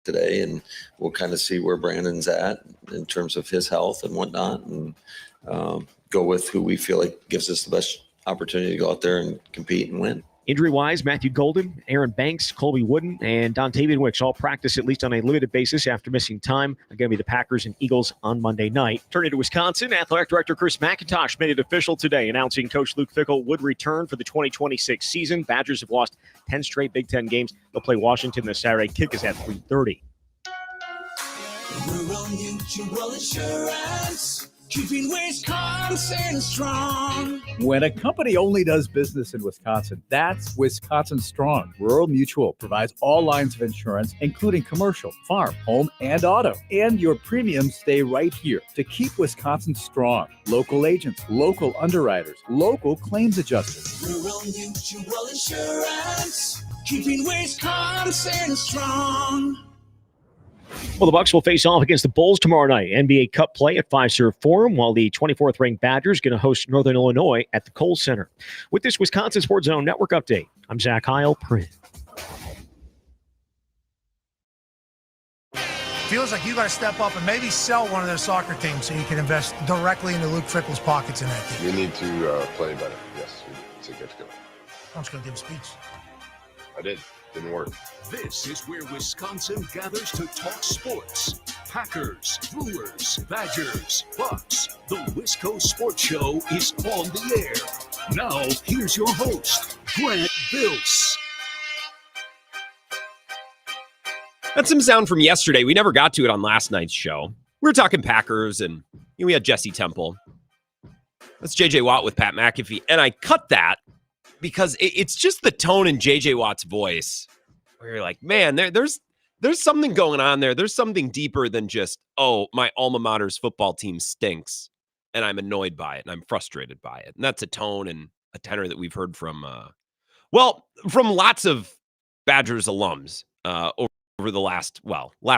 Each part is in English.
today, and we'll kind of see where Brandon's at in terms of his health and whatnot, and go with who we feel like gives us the best opportunity to go out there and compete and win. Injury-wise, Matthew Golden, Aaron Banks, Colby Wooden, and Dontavian Wicks all practice at least on a limited basis after missing time. They're going to be the Packers and Eagles on Monday night. Turning to Wisconsin, Athletic Director Chris McIntosh made it official today, announcing Coach Luke Fickell would return for the 2026 season. Badgers have lost 10 straight Big Ten games. They'll play Washington this Saturday. Kick is at 3:30. Rural Mutual Insurance, keeping Wisconsin strong. When a company only does business in Wisconsin, that's Wisconsin Strong. Rural Mutual provides all lines of insurance, including commercial, farm, home, and auto. And your premiums stay right here to keep Wisconsin strong. Local agents, local underwriters, local claims adjusters. Rural Mutual Insurance, keeping Wisconsin strong. Well, the Bucks will face off against the Bulls tomorrow night. NBA Cup play at Fiserv Forum, while the 24th-ranked Badgers going to host Northern Illinois at the Kohl Center. With this Wisconsin Sports Zone Network update, I'm Zach Heil, Print. Feels like you got to step up and maybe sell one of those soccer teams so you can invest directly into Luke Fickell's pockets in that team. We need to play better. Yes, significantly. I'm just going to give a speech. I did. Didn't work. This is where Wisconsin gathers to talk sports. Packers, Brewers, Badgers, Bucks. The Wisco Sports Show is on the air. Now, here's your host, Grant Bills. That's some sound from yesterday. We never got to it on last night's show. We were talking Packers, and we had Jesse Temple. That's J.J. Watt with Pat McAfee. And I cut that because it's just the tone in J.J. Watt's voice where you're like, man, there's something going on there. There's something deeper than just, oh, my alma mater's football team stinks, and I'm annoyed by it, and I'm frustrated by it. And that's a tone and a tenor that we've heard from lots of Badgers alums over the last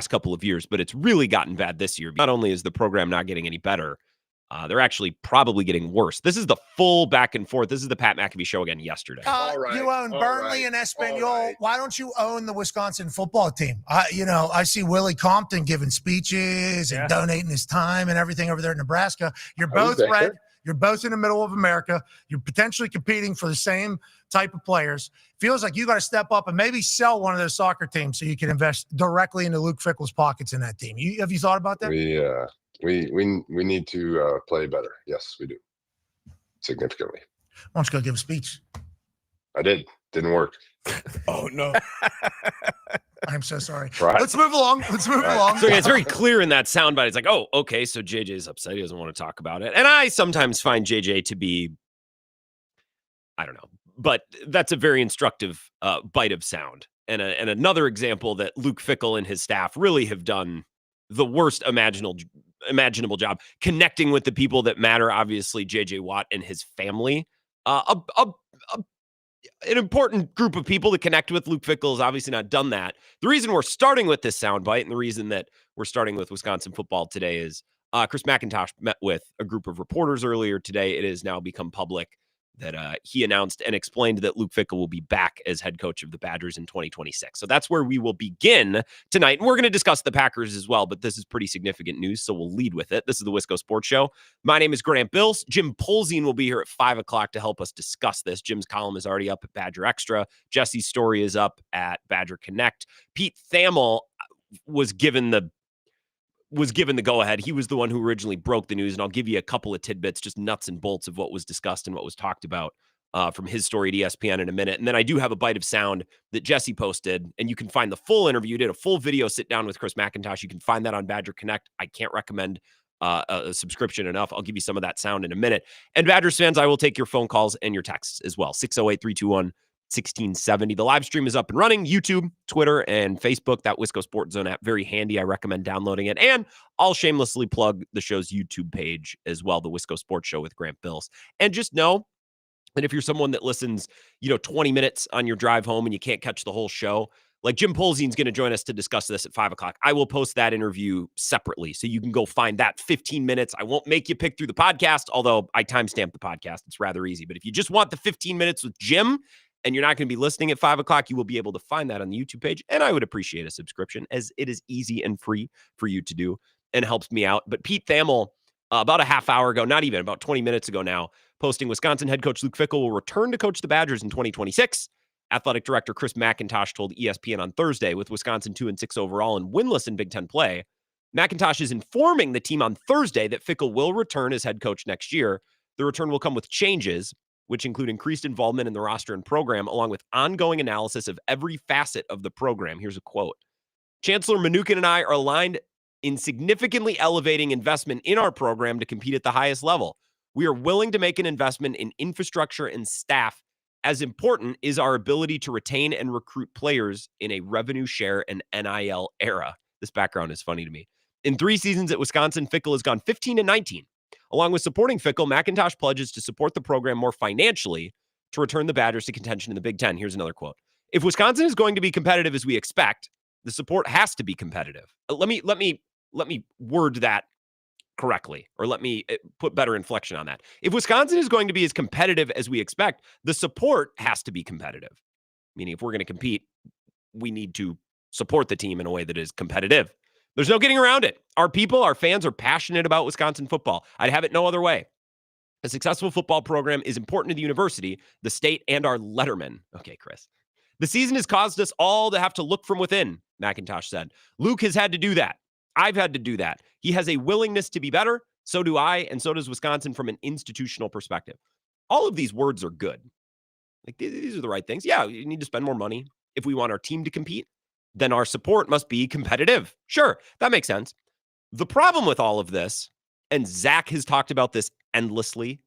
couple of years, but it's really gotten bad this year. Not only is the program not getting any better, they're actually probably getting worse. This is the full back and forth. This is the Pat McAfee show again yesterday. You own Burnley and Espanol. Right. Why don't you own the Wisconsin football team? I see Willie Compton giving speeches and donating his time and everything over there in Nebraska. You're both red. You're both in the middle of America. You're potentially competing for the same type of players. Feels like you got to step up and maybe sell one of those soccer teams so you can invest directly into Luke Fickell's pockets in that team. Have you thought about that? We need to play better. Yes, we do. Significantly. Why don't you go give a speech? I did. Didn't work. Oh, no. I'm so sorry. Right. Let's move along. So it's very clear in that soundbite. It's like, oh, okay, so JJ's upset. He doesn't want to talk about it. And I sometimes find JJ to be, I don't know, but that's a very instructive bite of sound. And another example that Luke Fickell and his staff really have done the worst imaginable job connecting with the people that matter. Obviously, J.J. Watt and his family, an important group of people to connect with. Luke Fickell has obviously not done that. The reason we're starting with this soundbite and the reason that we're starting with Wisconsin football today is Chris McIntosh met with a group of reporters earlier today. It has now become public that he announced and explained that Luke Fickell will be back as head coach of the Badgers in 2026. So that's where we will begin tonight. And we're going to discuss the Packers as well, but this is pretty significant news, so we'll lead with it. This is the Wisco Sports Show. My name is Grant Bills. Jim Polzin will be here at 5 o'clock to help us discuss this. Jim's column is already up at Badger Extra. Jesse's story is up at Badger Connect. Pete Thamel was given the go-ahead. He was the one who originally broke the news, and I'll give you a couple of tidbits, just nuts and bolts of what was discussed and what was talked about from his story at ESPN in a minute. And then I do have a bite of sound that Jesse posted, and you can find the full interview. Did a full video sit-down with Chris McIntosh. You can find that on Badger Connect. I can't recommend a subscription enough. I'll give you some of that sound in a minute. And Badgers fans, I will take your phone calls and your texts as well. 608-321-1670. The live stream is up and running. YouTube, Twitter, and Facebook. That Wisco Sports Zone app, very handy. I recommend downloading it. And I'll shamelessly plug the show's YouTube page as well, the Wisco Sports Show with Grant Bills. And just know that if you're someone that listens, 20 minutes on your drive home and you can't catch the whole show, like Jim Polzin's going to join us to discuss this at 5 o'clock. I will post that interview separately, so you can go find that 15 minutes. I won't make you pick through the podcast, although I timestamp the podcast. It's rather easy. But if you just want the 15 minutes with Jim and you're not going to be listening at 5 o'clock, you will be able to find that on the YouTube page. And I would appreciate a subscription, as it is easy and free for you to do and helps me out. But Pete Thamel, about a half hour ago, not even, about 20 minutes ago now, posting Wisconsin head coach Luke Fickell will return to coach the Badgers in 2026. Athletic director Chris McIntosh told ESPN on Thursday, with Wisconsin 2-6 overall and winless in Big Ten play, McIntosh is informing the team on Thursday that Fickell will return as head coach next year. The return will come with changes, which include increased involvement in the roster and program, along with ongoing analysis of every facet of the program. Here's a quote. Chancellor Mnuchin and I are aligned in significantly elevating investment in our program to compete at the highest level. We are willing to make an investment in infrastructure and staff. As important is our ability to retain and recruit players in a revenue share and NIL era. This background is funny to me. In 3 seasons at Wisconsin, Fickell has gone 15-19. Along with supporting Fickell, McIntosh pledges to support the program more financially to return the Badgers to contention in the Big Ten. Here's another quote. If Wisconsin is going to be competitive as we expect, the support has to be competitive. Let me word that correctly, or let me put better inflection on that. If Wisconsin is going to be as competitive as we expect, the support has to be competitive. Meaning, if we're going to compete, we need to support the team in a way that is competitive. There's no getting around it. Our people, our fans are passionate about Wisconsin football. I'd have it no other way. A successful football program is important to the university, the state, and our lettermen. Okay, Chris. The season has caused us all to have to look from within, McIntosh said. Luke has had to do that. I've had to do that. He has a willingness to be better. So do I, and so does Wisconsin from an institutional perspective. All of these words are good. Like, these are the right things. Yeah, you need to spend more money if we want our team to compete. Then our support must be competitive. Sure, that makes sense. The problem with all of this, and Zach has talked about this endlessly,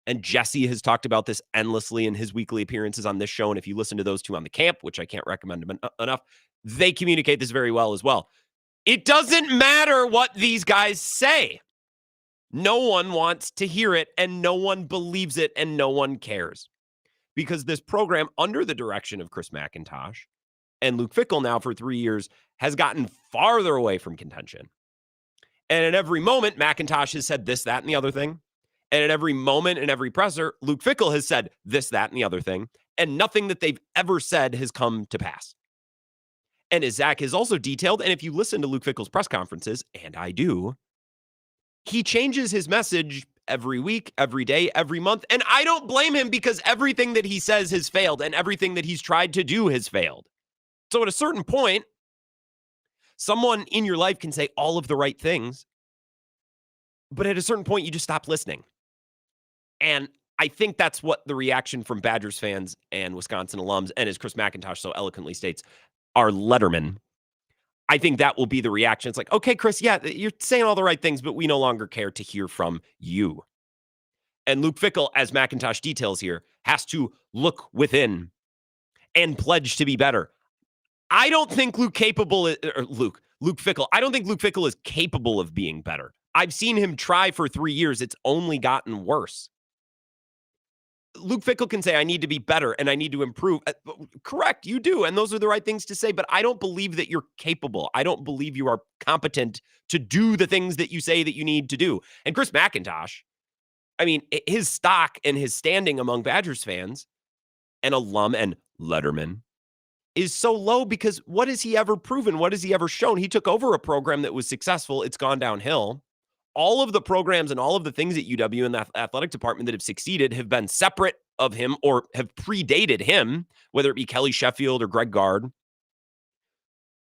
and Jesse has talked about this endlessly in his weekly appearances on this show, and if you listen to those two on the camp, which I can't recommend enough, they communicate this very well as well. It doesn't matter what these guys say. No one wants to hear it, and no one believes it, and no one cares. Because this program, under the direction of Chris McIntosh, and Luke Fickell now for 3 years, has gotten farther away from contention. And at every moment, McIntosh has said this, that, and the other thing. And at every moment and every presser, Luke Fickell has said this, that, and the other thing. And nothing that they've ever said has come to pass. And as Zach has also detailed, and if you listen to Luke Fickell's press conferences, and I do, he changes his message every week, every day, every month. And I don't blame him, because everything that he says has failed, and everything that he's tried to do has failed. So at a certain point, someone in your life can say all of the right things, but at a certain point, you just stop listening. And I think that's what the reaction from Badgers fans and Wisconsin alums, and as Chris McIntosh so eloquently states, our lettermen, I think that will be the reaction. It's like, okay, Chris, yeah, you're saying all the right things, but we no longer care to hear from you. And Luke Fickell, as McIntosh details here, has to look within and pledge to be better. I don't think Luke Fickell, I don't think Luke Fickell is capable of being better. I've seen him try for 3 years. It's only gotten worse. Luke Fickell can say, I need to be better and I need to improve. Correct, you do. And those are the right things to say. But I don't believe that you're capable. I don't believe you are competent to do the things that you say that you need to do. And Chris McIntosh, I mean, his stock and his standing among Badgers fans and alum and lettermen is so low, because what has he ever proven? What has he ever shown? He took over a program that was successful. It's gone downhill. All of the programs and all of the things at UW and the athletic department that have succeeded have been separate of him or have predated him, whether it be Kelly Sheffield or Greg Gard.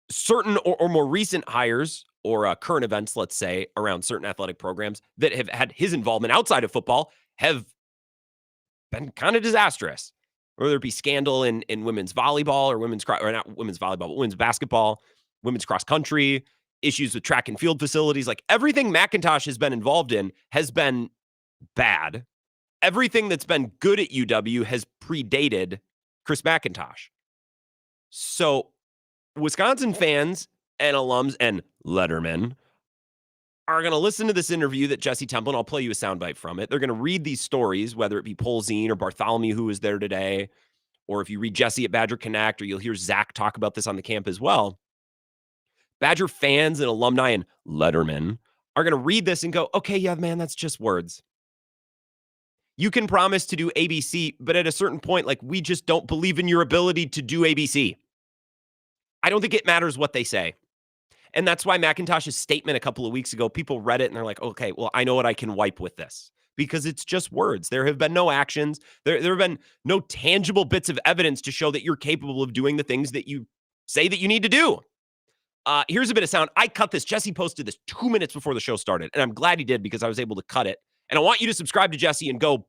Certain or more recent hires or current events, let's say, around certain athletic programs that have had his involvement outside of football have been kind of disastrous. Whether it be scandal in women's volleyball or not women's volleyball, but women's basketball, women's cross country, issues with track and field facilities. Like, everything McIntosh has been involved in has been bad. Everything that's been good at UW has predated Chris McIntosh. So Wisconsin fans and alums and lettermen are going to listen to this interview that Jesse Temple, and I'll play you a soundbite from it. They're going to read these stories, whether it be Polzin or Bartholomew, who was there today, or if you read Jesse at Badger Connect, or you'll hear Zach talk about this on the camp as well. Badger fans and alumni and lettermen are going to read this and go, okay, yeah, man, that's just words. You can promise to do ABC, but at a certain point, like, we just don't believe in your ability to do ABC. I don't think it matters what they say. And that's why McIntosh's statement a couple of weeks ago, people read it and they're like, okay, well, I know what I can wipe with this, because it's just words. There have been no actions. There have been no tangible bits of evidence to show that you're capable of doing the things that you say that you need to do. Here's a bit of sound. I cut this. Jesse posted this 2 minutes before the show started, and I'm glad he did, because I was able to cut it. And I want you to subscribe to Jesse and go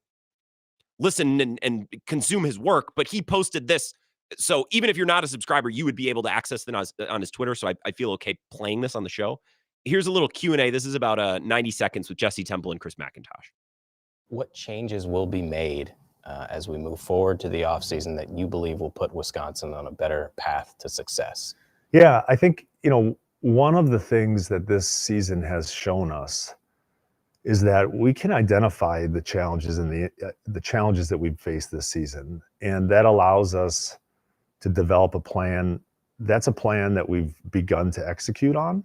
listen and consume his work. But he posted this. So even if you're not a subscriber, you would be able to access them on his Twitter. So I feel okay playing this on the show. Here's a little Q&A. This is about 90 seconds with Jesse Temple and Chris McIntosh. What changes will be made as we move forward to the offseason that you believe will put Wisconsin on a better path to success? Yeah, I think, one of the things that this season has shown us is that we can identify the challenges and the challenges that we've faced this season. And that allows us to develop a plan. That's a plan that we've begun to execute on.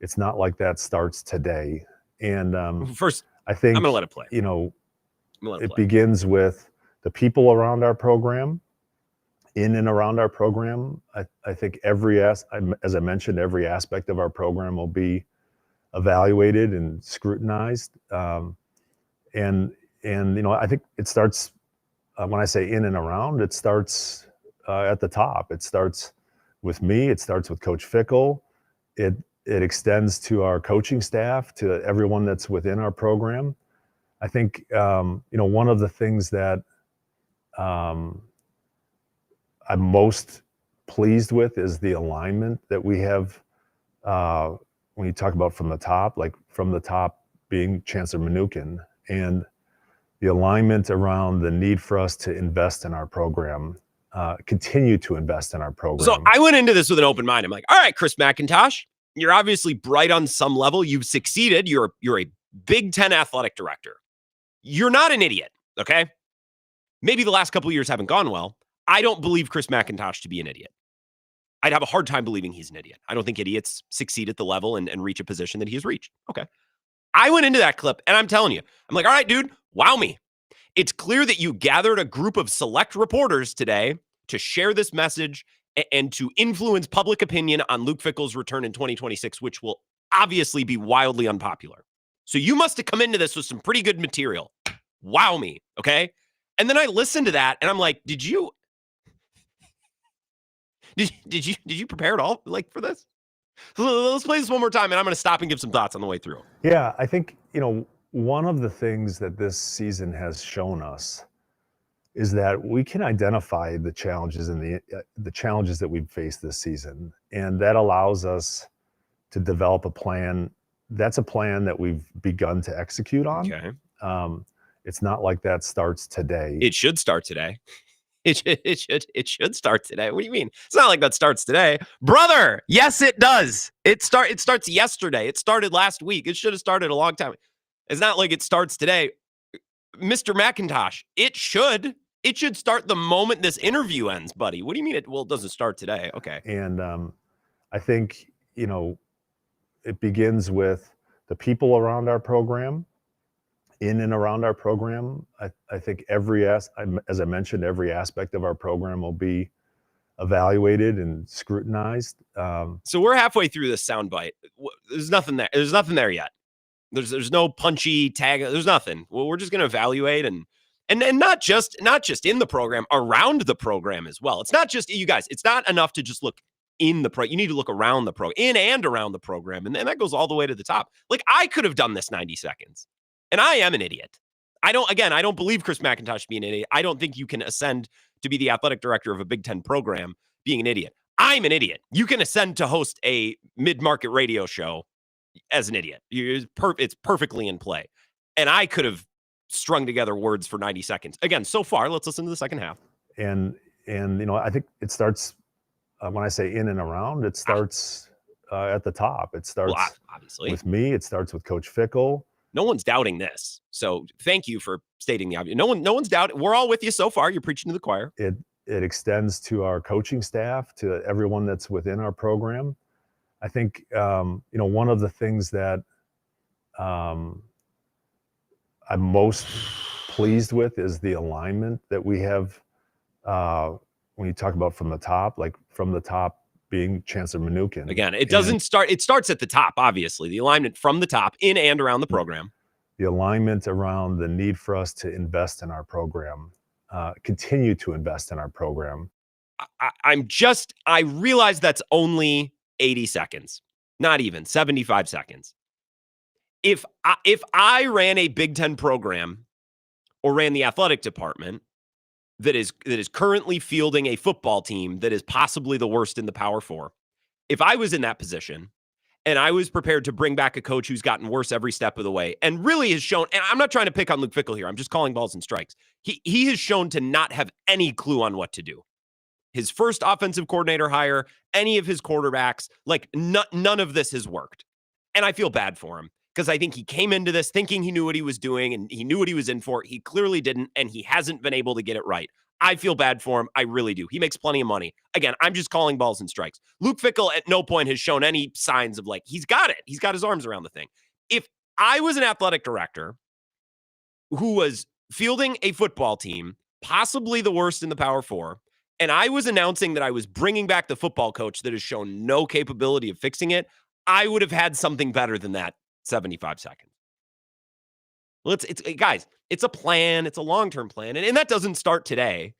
It's not like that starts today. And first, I think I'm going to let it play. It begins with the people around our program, in and around our program. I think as I mentioned, every aspect of our program will be evaluated and scrutinized. I think it starts, when I say in and around, it starts at the top. It starts with me. It starts with Coach Fickle. It extends to our coaching staff, to everyone that's within our program. I think, one of the things that I'm most pleased with is the alignment that we have. When you talk about from the top, like from the top being Chancellor Mnuchin, and the alignment around the need for us to invest in our program, continue to invest in our program. So I went into this with an open mind. I'm like, all right, Chris McIntosh, you're obviously bright on some level. You've succeeded. You're a Big Ten athletic director. You're not an idiot, okay? Maybe the last couple of years haven't gone well. I don't believe Chris McIntosh to be an idiot. I'd have a hard time believing he's an idiot. I don't think idiots succeed at the level and reach a position that he has reached. Okay. I went into that clip and I'm telling you, I'm like, all right, dude, wow me. It's clear that you gathered a group of select reporters today to share this message and to influence public opinion on Luke Fickell's return in 2026, which will obviously be wildly unpopular. So you must have come into this with some pretty good material. Wow me. Okay. And then I listened to that and I'm like, did you prepare at all, like, for this? So let's play this one more time, and I'm going to stop and give some thoughts on the way through. Yeah, I think, one of the things that this season has shown us is that we can identify the challenges and the challenges that we've faced this season. And that allows us to develop a plan. That's a plan that we've begun to execute on. Okay. It's not like that starts today. It should start today. It should start today. What do you mean? It's not like that starts today, brother. Yes, it does. It starts yesterday. It started last week. It should have started a long time. It's not like it starts today, Mr. McIntosh. It should start the moment this interview ends, buddy. What do you mean? It doesn't start today. Okay. And I think it begins with the people around our program. In and around our program, I think as I mentioned, every aspect of our program will be evaluated and scrutinized. So we're halfway through this soundbite. There's nothing there. There's nothing there yet. There's no punchy tag. There's nothing. Well, we're just going to evaluate and not just in the program, around the program as well. It's not just you guys. It's not enough to just look in the pro. You need to look around the program, in and around the program, and that goes all the way to the top. Like, I could have done this 90 seconds. And I am an idiot. I don't believe Chris McIntosh to be an idiot. I don't think you can ascend to be the athletic director of a Big Ten program being an idiot. I'm an idiot. You can ascend to host a mid-market radio show as an idiot. It's perfectly in play. And I could have strung together words for 90 seconds. Again, so far, let's listen to the second half. And I think it starts, when I say in and around, it starts at the top. It starts obviously with me. It starts with Coach Fickell. No one's doubting this. So thank you for stating the obvious. No one's doubting. We're all with you so far. You're preaching to the choir. It extends to our coaching staff, to everyone that's within our program. I think, one of the things that I'm I'm most pleased with is the alignment that we have. When you talk about from the top, like from the top being Chancellor Mnuchin. Again, it doesn't start. It starts at the top, obviously. The alignment from the top in and around the program. The alignment around the need for us to invest in our program, continue to invest in our program. I realize that's only 80 seconds, not even 75 seconds. If I ran a Big Ten program or ran the athletic department that is currently fielding a football team that is possibly the worst in the Power Four, if I was in that position and I was prepared to bring back a coach who's gotten worse every step of the way and really has shown, and I'm not trying to pick on Luke Fickell here, I'm just calling balls and strikes. He has shown to not have any clue on what to do. His first offensive coordinator hire, any of his quarterbacks, like none of this has worked. And I feel bad for him because I think he came into this thinking he knew what he was doing and he knew what he was in for. He clearly didn't, and he hasn't been able to get it right. I feel bad for him. I really do. He makes plenty of money. Again, I'm just calling balls and strikes. Luke Fickell at no point has shown any signs of like, he's got it. He's got his arms around the thing. If I was an athletic director who was fielding a football team, possibly the worst in the Power Four, and I was announcing that I was bringing back the football coach that has shown no capability of fixing it, I would have had something better than that 75 seconds. Well, guys, it's a plan. It's a long-term plan. And that doesn't start today.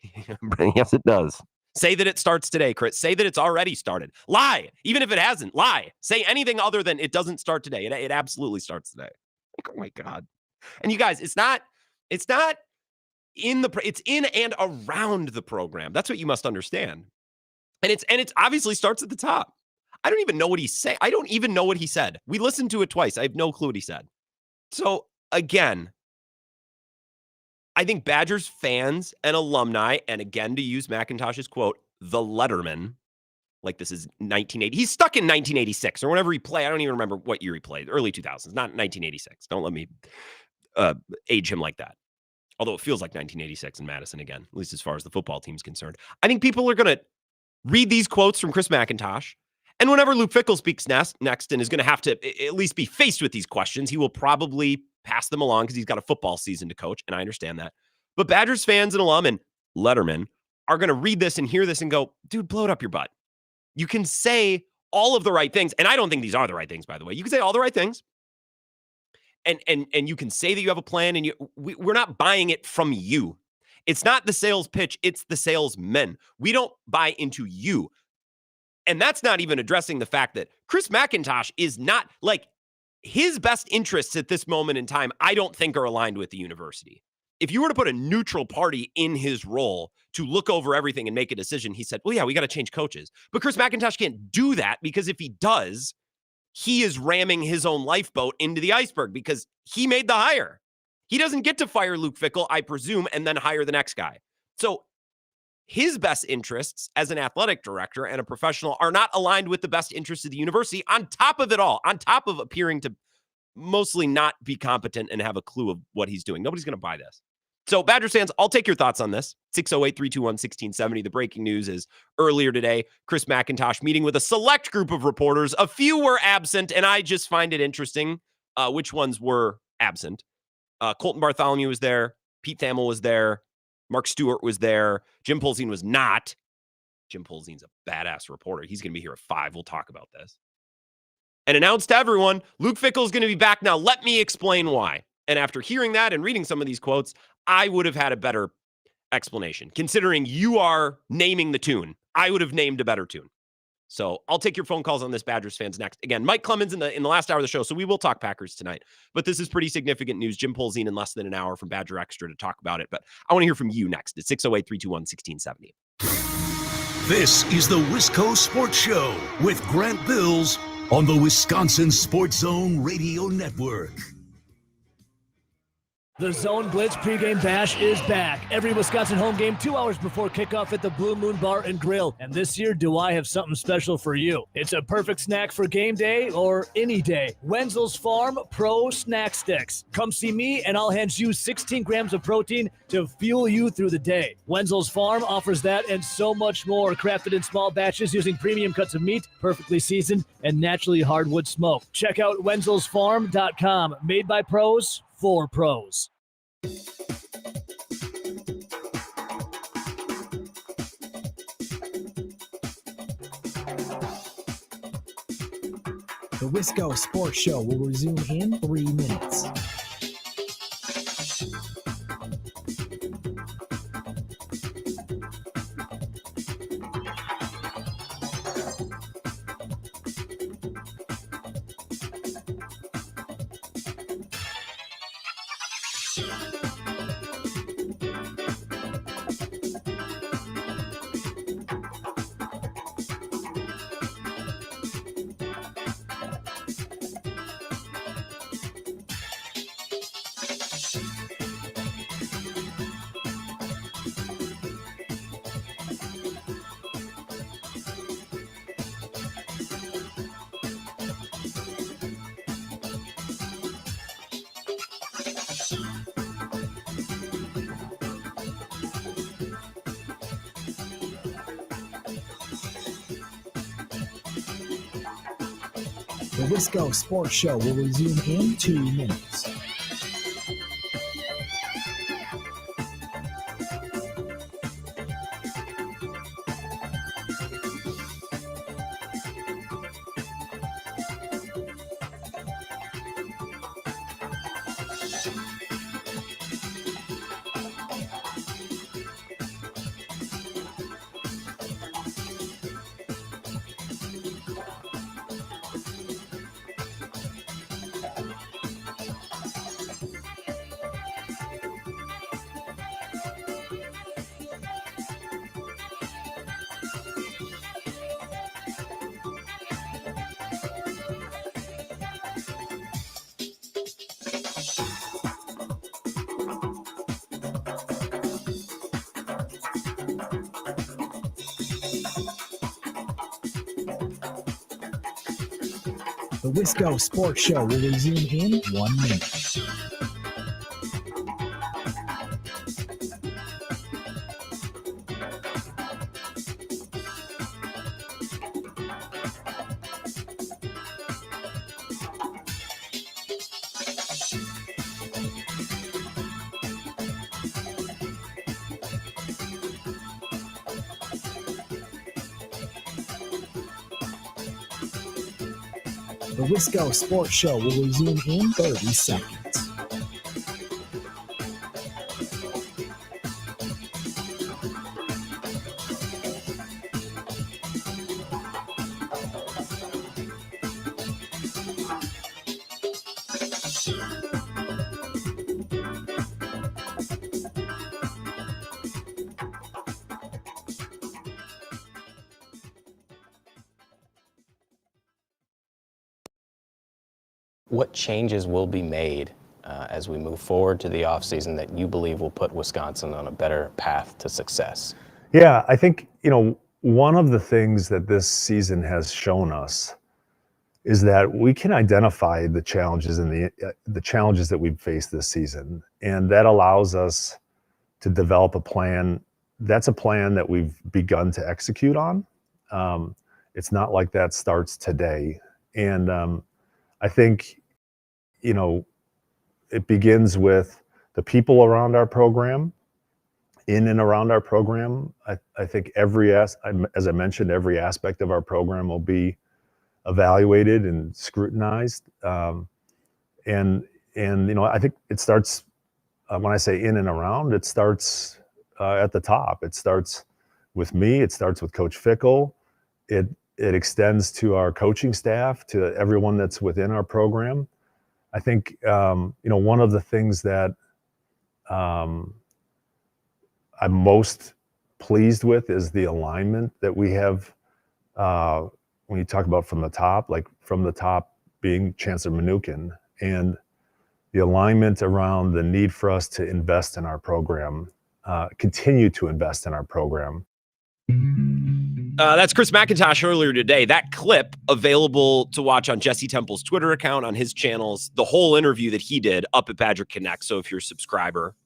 Yes, it does. Say that it starts today, Chris. Say that it's already started. Lie. Even if it hasn't, lie. Say anything other than it doesn't start today. It absolutely starts today. Like, oh my God. And you guys, it's not it's in and around the program. That's what you must understand. And it's obviously starts at the top. I don't even know what he's saying. I don't even know what he said. We listened to it twice. I have no clue what he said. So again, I think Badgers fans and alumni, and again, to use McIntosh's quote, the Letterman, like this is 1980. He's stuck in 1986 or whenever he played. I don't even remember what year he played. Early 2000s, not 1986. Don't let me age him like that. Although it feels like 1986 in Madison again, at least as far as the football team's concerned. I think people are going to read these quotes from Chris McIntosh. And whenever Luke Fickell speaks next and is going to have to at least be faced with these questions, he will probably pass them along because he's got a football season to coach, and I understand that. But Badgers fans and alum and Letterman are going to read this and hear this and go, dude, blow it up your butt. You can say all of the right things, and I don't think these are the right things, by the way. You can say all the right things, and you can say that you have a plan, and we're not buying it from you. It's not the sales pitch, it's the salesmen. We don't buy into you. And that's not even addressing the fact that Chris McIntosh is not, like, his best interests at this moment in time, I don't think are aligned with the university. If you were to put a neutral party in his role to look over everything and make a decision, he said, well, yeah, we got to change coaches. But Chris McIntosh can't do that because if he does, he is ramming his own lifeboat into the iceberg because he made the hire. He doesn't get to fire Luke Fickell, I presume, and then hire the next guy. So his best interests as an athletic director and a professional are not aligned with the best interests of the university on top of it all, on top of appearing to mostly not be competent and have a clue of what he's doing. Nobody's going to buy this. So Badgers fans, I'll take your thoughts on this. 608-321-1670. The breaking news is earlier today, Chris McIntosh meeting with a select group of reporters. A few were absent, and I just find it interesting which ones were absent. Colton Bartholomew was there. Pete Thamel was there. Mark Stewart was there. Jim Polzin was not. Jim Polzin's a badass reporter. He's going to be here at 5. We'll talk about this. And announced to everyone, Luke Fickell is going to be back now. Let me explain why. And after hearing that and reading some of these quotes, I would have had a better explanation. Considering you are naming the tune, I would have named a better tune. So I'll take your phone calls on this, Badgers fans, next. Again, Mike Clemens in the last hour of the show, so we will talk Packers tonight. But this is pretty significant news. Jim Polzin in less than an hour from Badger Extra to talk about it. But I want to hear from you next at 608-321-1670. This is the Wisco Sports Show with Grant Bills on the Wisconsin Sports Zone Radio Network. The Zone Blitz pregame bash is back. Every Wisconsin home game 2 hours before kickoff at the Blue Moon Bar and Grill. And this year, do I have something special for you? It's a perfect snack for game day or any day. Wenzel's Farm Pro Snack Sticks. Come see me and I'll hand you 16 grams of protein to fuel you through the day. Wenzel's Farm offers that and so much more, crafted in small batches using premium cuts of meat, perfectly seasoned, and naturally hardwood smoke. Check out wenzelsfarm.com. Made by pros for pros. The Wisco Sports Show will resume in 3 minutes. The Wisco Sports Show will resume in 2 minutes. The Wisco Sports Show will resume in 1 minute. The Wisco Sports Show will resume in 30 seconds. What changes will be made as we move forward to the offseason that you believe will put Wisconsin on a better path to success? Yeah, I think, one of the things that this season has shown us is that we can identify the challenges and the challenges that we've faced this season. And that allows us to develop a plan. That's a plan that we've begun to execute on. It's not like that starts today. And I think, it begins with the people around our program, in and around our program. I think as I mentioned, every aspect of our program will be evaluated and scrutinized. I think it starts, when I say in and around, it starts at the top. It starts with me. It starts with Coach Fickle. It extends to our coaching staff, to everyone that's within our program. I think, one of the things that I'm most pleased with is the alignment that we have when you talk about from the top, like from the top being Chancellor Mnuchin, and the alignment around the need for us to invest in our program, continue to invest in our program. That's Chris McIntosh earlier today. That clip available to watch on Jesse Temple's Twitter account, on his channels, the whole interview that he did up at Badger Connect. So if you're a subscriber,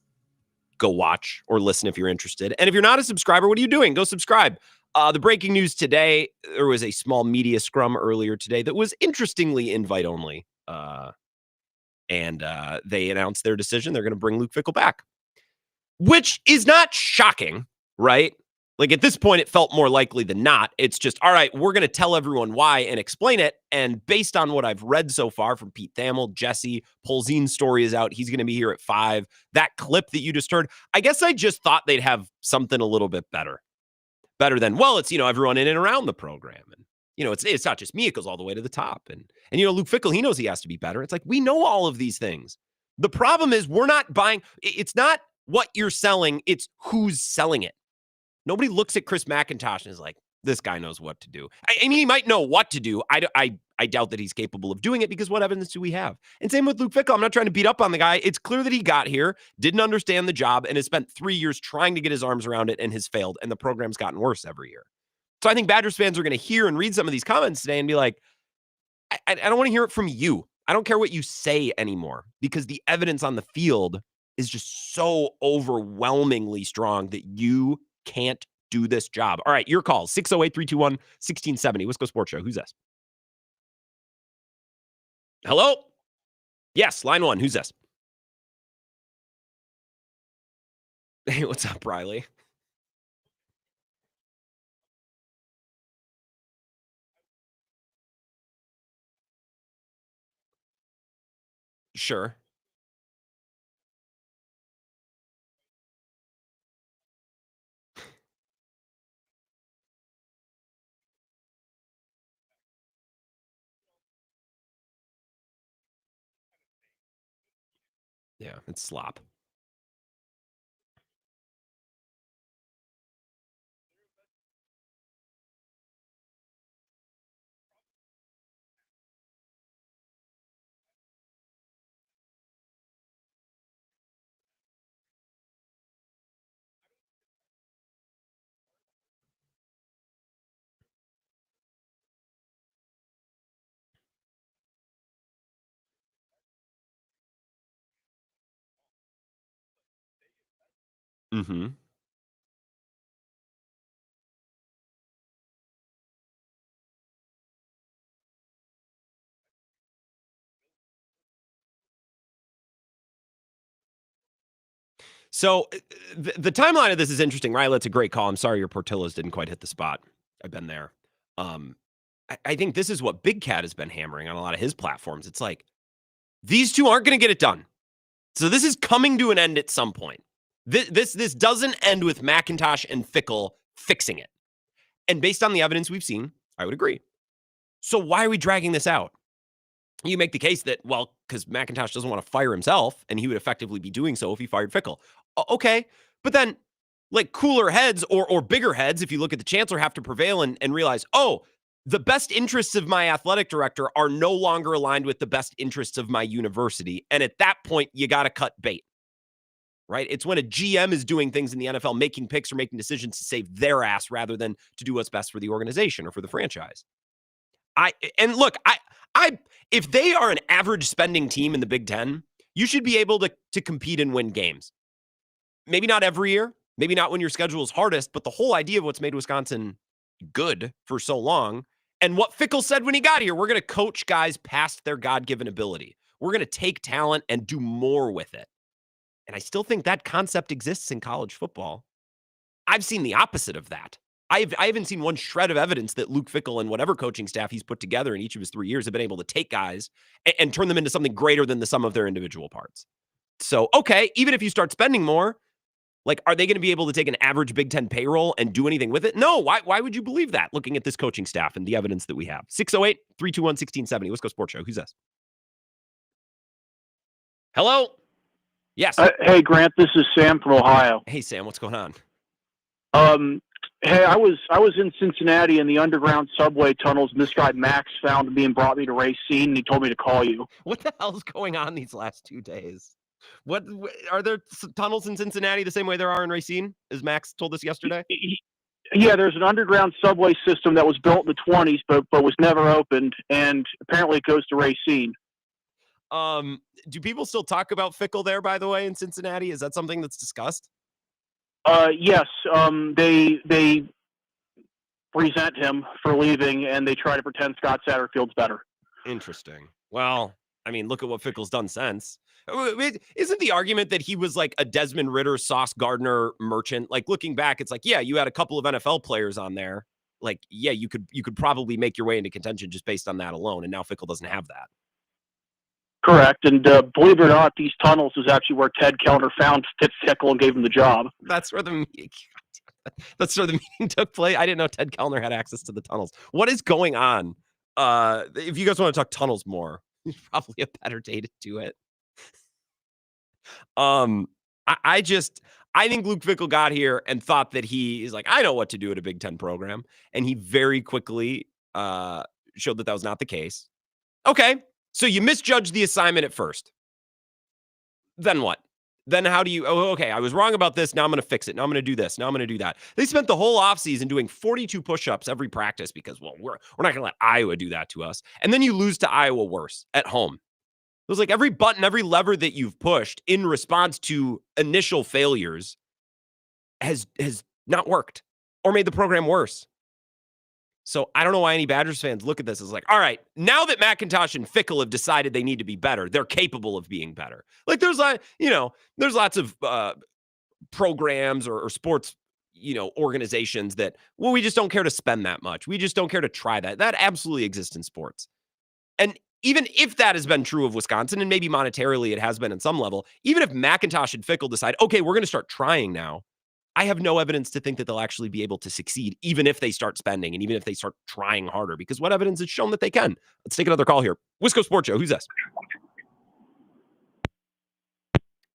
go watch or listen if you're interested. And if you're not a subscriber, what are you doing? Go subscribe. The breaking news today, there was a small media scrum earlier today that was interestingly invite only. And they announced their decision. They're going to bring Luke Fickell back, which is not shocking, right? Like at this point, it felt more likely than not. It's just, all right, we're going to tell everyone why and explain it. And based on what I've read so far from Pete Thamel, Jesse, Polzin's story is out. He's going to be here at 5. That clip that you just heard, I guess I just thought they'd have something a little bit better than, well, it's, everyone in and around the program. And, it's not just me. It goes all the way to the top. And Luke Fickell, he knows he has to be better. It's like, we know all of these things. The problem is we're not buying. It's not what you're selling. It's who's selling it. Nobody looks at Chris McIntosh and is like, this guy knows what to do. I mean, he might know what to do. I doubt that he's capable of doing it because what evidence do we have? And same with Luke Fickell. I'm not trying to beat up on the guy. It's clear that he got here, didn't understand the job, and has spent 3 years trying to get his arms around it and has failed. And the program's gotten worse every year. So I think Badgers fans are going to hear and read some of these comments today and be like, I don't want to hear it from you. I don't care what you say anymore because the evidence on the field is just so overwhelmingly strong that you can't do this job. All right, your call, 608-321-1670. Wisco Sports Show. Who's this? Hello? Yes, line 1. Who's this? Hey, what's up, Riley? Sure. Yeah, it's slop. Mm-hmm. So the timeline of this is interesting. Riley, that's a great call. I'm sorry your Portillo's didn't quite hit the spot. I've been there. I think this is what Big Cat has been hammering on a lot of his platforms. It's like, these two aren't going to get it done. So this is coming to an end at some point. This doesn't end with McIntosh and Fickell fixing it. And based on the evidence we've seen, I would agree. So why are we dragging this out? You make the case that, well, because McIntosh doesn't want to fire himself, and he would effectively be doing so if he fired Fickell. Okay, but then, like, cooler heads or bigger heads, if you look at the chancellor, have to prevail and realize, oh, the best interests of my athletic director are no longer aligned with the best interests of my university. And at that point, you got to cut bait, right? It's when a GM is doing things in the NFL, making picks or making decisions to save their ass rather than to do what's best for the organization or for the franchise. If they are an average spending team in the Big Ten, you should be able to compete and win games. Maybe not every year, maybe not when your schedule is hardest, but the whole idea of what's made Wisconsin good for so long, and what Fickell said when he got here, we're going to coach guys past their God-given ability. We're going to take talent and do more with it. And I still think that concept exists in college football. I've seen the opposite of that. I haven't seen one shred of evidence that Luke Fickell and whatever coaching staff he's put together in each of his 3 years have been able to take guys and turn them into something greater than the sum of their individual parts. So, okay, even if you start spending more, like, are they going to be able to take an average Big Ten payroll and do anything with it? No. Why would you believe that, looking at this coaching staff and the evidence that we have? 608-321-1670. Let's go Sports Show. Who's this? Hello? Yes. Hey, Grant, this is Sam from Ohio. Hey, Sam, what's going on? Hey, I was in Cincinnati in the underground subway tunnels, and this guy Max found me and brought me to Racine, and he told me to call you. What the hell's going on these last 2 days? What are there tunnels in Cincinnati the same way there are in Racine, as Max told us yesterday? Yeah, there's an underground subway system that was built in the 1920s, but was never opened, and apparently it goes to Racine. Do people still talk about Fickell there, by the way, in Cincinnati? Is that something that's discussed? Yes. They resent him for leaving, and they try to pretend Scott Satterfield's better. Interesting. Well, I mean, look at what Fickle's done since. Isn't the argument that he was like a Desmond Ridder, Sauce Gardner merchant? Like looking back, it's like, yeah, you had a couple of NFL players on there. Like, yeah, you could probably make your way into contention just based on that alone. And now Fickle doesn't have that. Correct. And believe it or not, these tunnels is actually where Ted Kellner found Fickle and gave him the job. That's where the meeting took place. I didn't know Ted Kellner had access to the tunnels. What is going on? If you guys want to talk tunnels more, there's probably a better day to do it. I think Luke Fickell got here and thought that he is like, I know what to do at a Big Ten program. And he very quickly showed that that was not the case. Okay. So you misjudged the assignment at first. Then what? Then how do you, okay, I was wrong about this. Now I'm going to fix it. Now I'm going to do this. Now I'm going to do that. They spent the whole offseason doing 42 push-ups every practice because, well, we're not going to let Iowa do that to us. And then you lose to Iowa worse at home. It was like every button, every lever that you've pushed in response to initial failures has not worked or made the program worse. So I don't know why any Badgers fans look at this as like, all right, now that McIntosh and Fickell have decided they need to be better, they're capable of being better. Like there's lots of programs or sports, organizations that, well, we just don't care to spend that much. We just don't care to try that. That absolutely exists in sports. And even if that has been true of Wisconsin, and maybe monetarily it has been in some level, even if McIntosh and Fickell decide, okay, we're going to start trying now, I have no evidence to think that they'll actually be able to succeed, even if they start spending and even if they start trying harder, because what evidence has shown that they can? Let's take another call here. Wisco Sports Show. Who's this?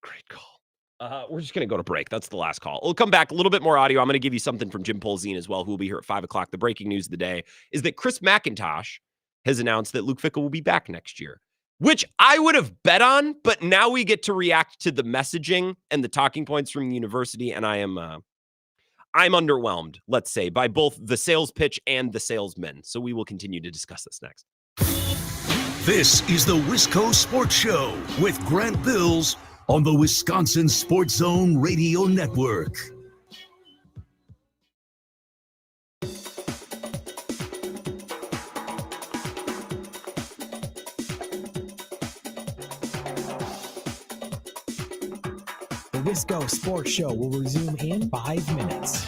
Great call. We're just going to go to break. That's the last call. We'll come back. A little bit more audio. I'm going to give you something from Jim Polzin as well, who will be here at 5 o'clock. The breaking news of the day is that Chris McIntosh has announced that Luke Fickell will be back next year, which I would have bet on, but now we get to react to the messaging and the talking points from the university, and I'm underwhelmed, let's say, by both the sales pitch and the salesmen. So we will continue to discuss this next. This is the Wisco Sports Show with Grant Bills on the Wisconsin Sports Zone Radio Network. The Wisco Sports Show will resume in 5 minutes.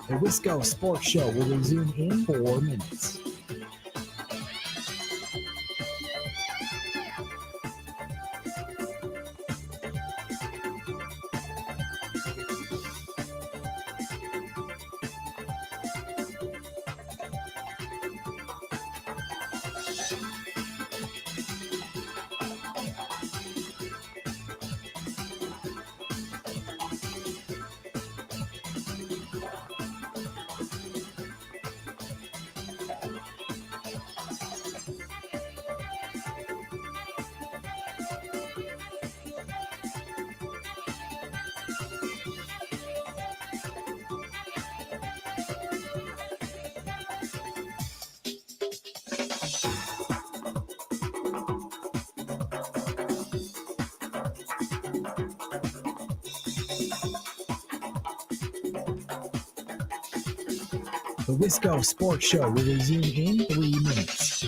The Wisco Sports Show will resume in 4 minutes. The Wisco Sports Show will resume in 3 minutes.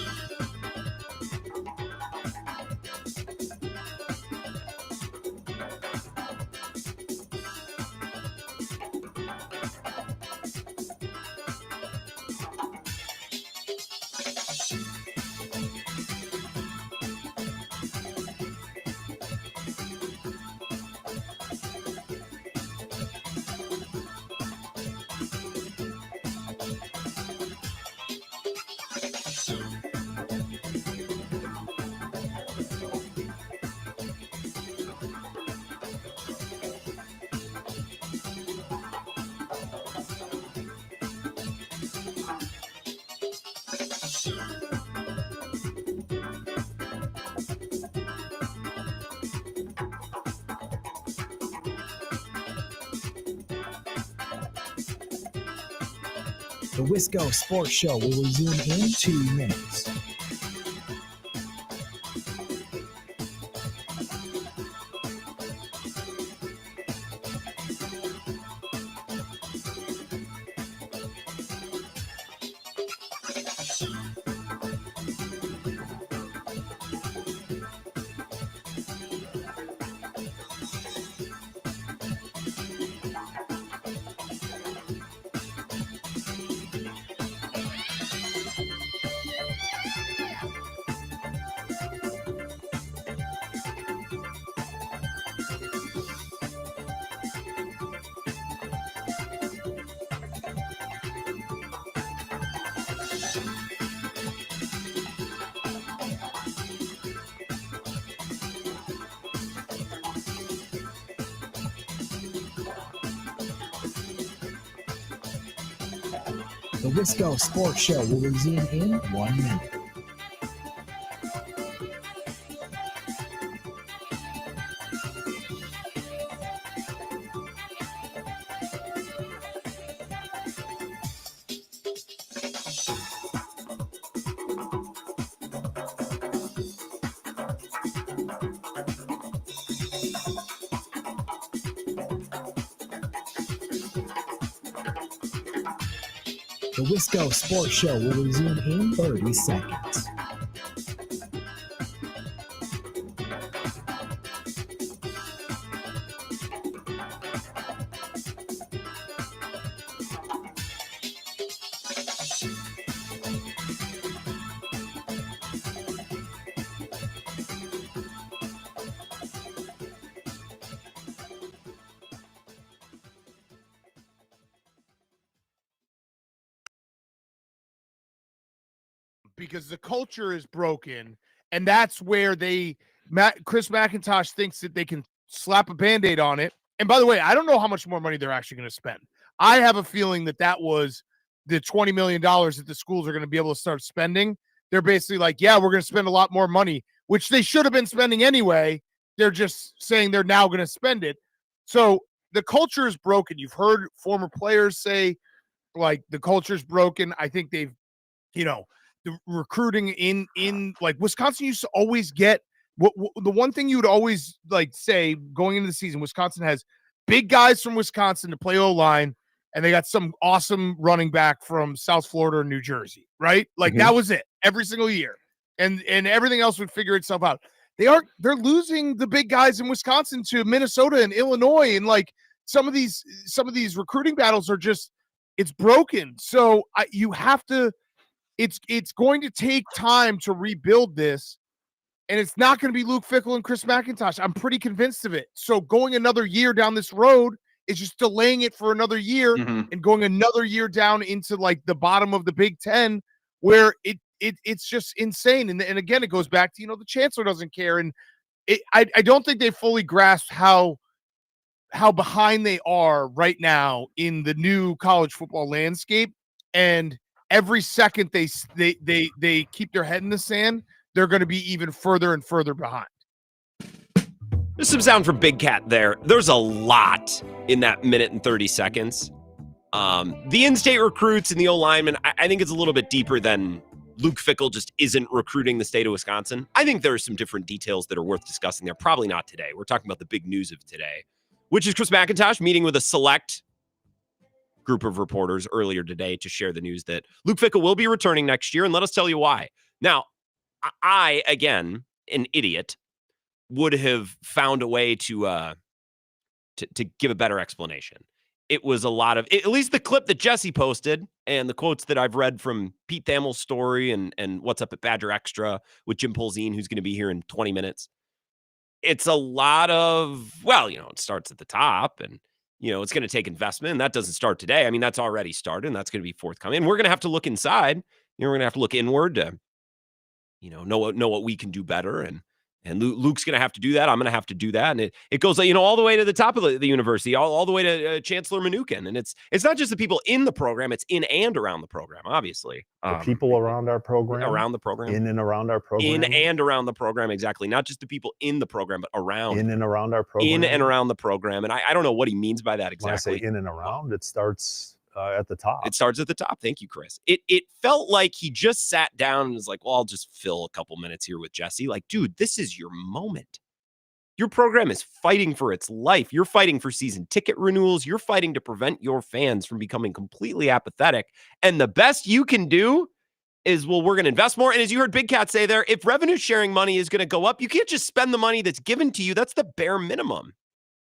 The Wisco Sports Show will resume in 2 minutes. The Wisco Sports Show will resume in 1 minute. The Wisco Sports Show will resume in 30 seconds. Because the culture is broken, and that's where Chris McIntosh thinks that they can slap a Band-Aid on it. And by the way, I don't know how much more money they're actually going to spend. I have a feeling that was the $20 million that the schools are going to be able to start spending. They're basically like, yeah, we're going to spend a lot more money, which they should have been spending anyway. They're just saying they're now going to spend it. So the culture is broken. You've heard former players say, like, the culture is broken. I think they've, the recruiting in like Wisconsin used to always get the one thing you would always like say going into the season, Wisconsin has big guys from Wisconsin to play O-line, and they got some awesome running back from South Florida or New Jersey, right? Like that was it every single year. And everything else would figure itself out. They're losing the big guys in Wisconsin to Minnesota and Illinois, and like some of these recruiting battles are just, it's broken. So you have to, it's going to take time to rebuild this, and it's not going to be Luke Fickell and Chris McIntosh. I'm pretty convinced of it. So going another year down this road is just delaying it for another year and going another year down into like the bottom of the Big Ten, where it's just insane. And again, it goes back to, the chancellor doesn't care. And I don't think they fully grasp how behind they are right now in the new college football landscape. And every second they keep their head in the sand, they're going to be even further and further behind. There's some sound from Big Cat there. There's a lot in that minute and 30 seconds. The in-state recruits and the O-linemen, I think it's a little bit deeper than Luke Fickell just isn't recruiting the state of Wisconsin. I think there are some different details that are worth discussing there. Probably not today. We're talking about the big news of today, which is Chris McIntosh meeting with a select group of reporters earlier today to share the news that Luke Fickell will be returning next year, and let us tell you why. Now, I, again, an idiot, would have found a way to give a better explanation. It was a lot of, at least the clip that Jesse posted and the quotes that I've read from Pete Thamel's story and What's Up at Badger Extra with Jim Polzin, who's going to be here in 20 minutes. It's a lot of, it starts at the top, and it's going to take investment, and that doesn't start today. I mean, that's already started, and that's going to be forthcoming. And we're going to have to look inside. We're going to have to look inward to, know what we can do better. And Luke's going to have to do that. I'm going to have to do that. And it goes, all the way to the top of the university, all the way to Chancellor Mnuchin. And it's not just the people in the program, it's in and around the program, obviously. The people around our program. Around the program. In and around our program. In and around the program, exactly. Not just the people in the program, but around. In and around our program. In and around the program. And I don't know what he means by that exactly. When I say in and around, it starts at the top. It starts at the top. Thank you, Chris. It felt like he just sat down and was like, well, I'll just fill a couple minutes here with Jesse. Like, dude, this is your moment. Your program is fighting for its life. You're fighting for season ticket renewals. You're fighting to prevent your fans from becoming completely apathetic. And the best you can do is, well, we're going to invest more. And as you heard Big Cat say there, if revenue sharing money is going to go up, you can't just spend the money that's given to you. That's the bare minimum.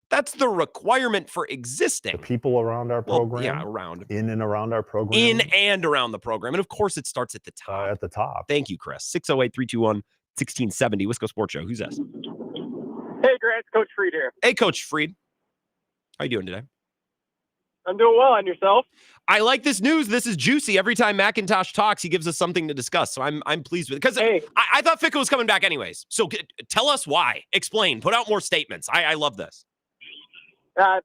That's the requirement for existing. The people around our program. Yeah, around. In and around our program. In and around the program. And of course, it starts at the top. At the top. Thank you, Chris. 608-321-1670. Wisco Sports Show. Who's this? Hey, Grant. It's Coach Fried here. Hey, Coach Fried. How you doing today? I'm doing well. And yourself? I like this news. This is juicy. Every time McIntosh talks, he gives us something to discuss. So I'm pleased with it. Because I thought Fickle was coming back anyways. So tell us why. Explain. Put out more statements. I love this. I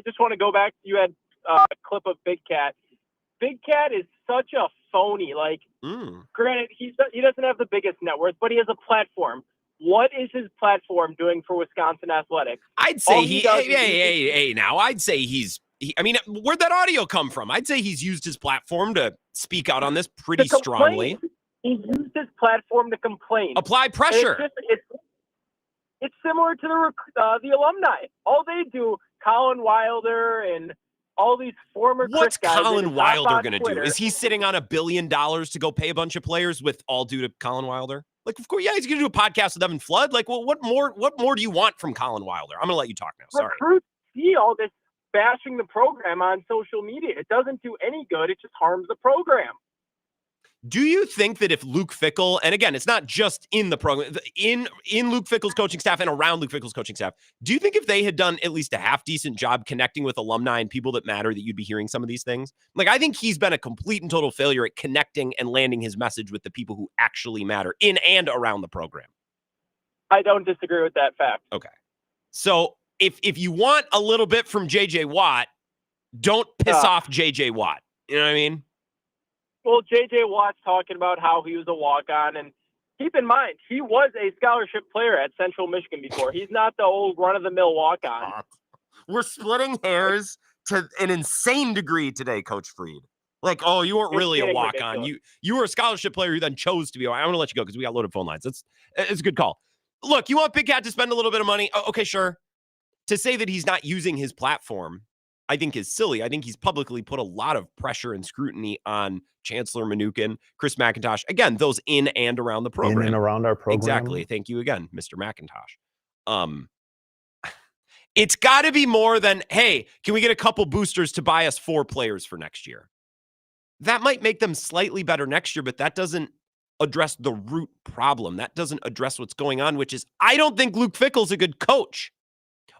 just want to go back. You had a clip of Big Cat. Big Cat is such a phony. Like, granted, he doesn't have the biggest net worth, but he has a platform. What is his platform doing for Wisconsin athletics? I'd say I'd say I mean, where'd that audio come from? I'd say he's used his platform to speak out on this pretty strongly. He used his platform to complain. Apply pressure. It's similar to the alumni. All they do, Colin Wilder and all these former What's Chris guys Colin Wilder going to do? Is he sitting on $1 billion to go pay a bunch of players with all due to Colin Wilder? Like, of course, yeah, he's going to do a podcast with Evan Flood. Like, well, what more do you want from Colin Wilder? I'm going to let you talk now. Sorry. Recruits see all this bashing the program on social media. It doesn't do any good. It just harms the program. Do you think that if Luke Fickell, and again, it's not just in the program, in Luke Fickell's coaching staff and around Luke Fickell's coaching staff, do you think if they had done at least a half decent job connecting with alumni and people that matter, that you'd be hearing some of these things? Like, I think he's been a complete and total failure at connecting and landing his message with the people who actually matter in and around the program. I don't disagree with that fact. Okay. So if you want a little bit from J.J. Watt, don't piss off J.J. Watt. You know what I mean? Well, J.J. Watt's talking about how he was a walk-on, and keep in mind, he was a scholarship player at Central Michigan before. He's not the old run-of-the-mill walk-on. We're splitting hairs to an insane degree today, Coach Fried. Like, oh, you weren't really a walk-on. You were a scholarship player who then chose to be. I'm going to let you go because we got loaded phone lines. It's a good call. Look, you want Big Cat to spend a little bit of money? Okay, sure. To say that he's not using his platform, I think is silly. I think he's publicly put a lot of pressure and scrutiny on Chancellor Mnuchin, Chris McIntosh. Again, those in and around the program. In and around our program. Exactly. Thank you again, Mr. McIntosh. It's got to be more than, hey, can we get a couple boosters to buy us 4 players for next year? That might make them slightly better next year, but that doesn't address the root problem. That doesn't address what's going on, which is I don't think Luke Fickell's a good coach.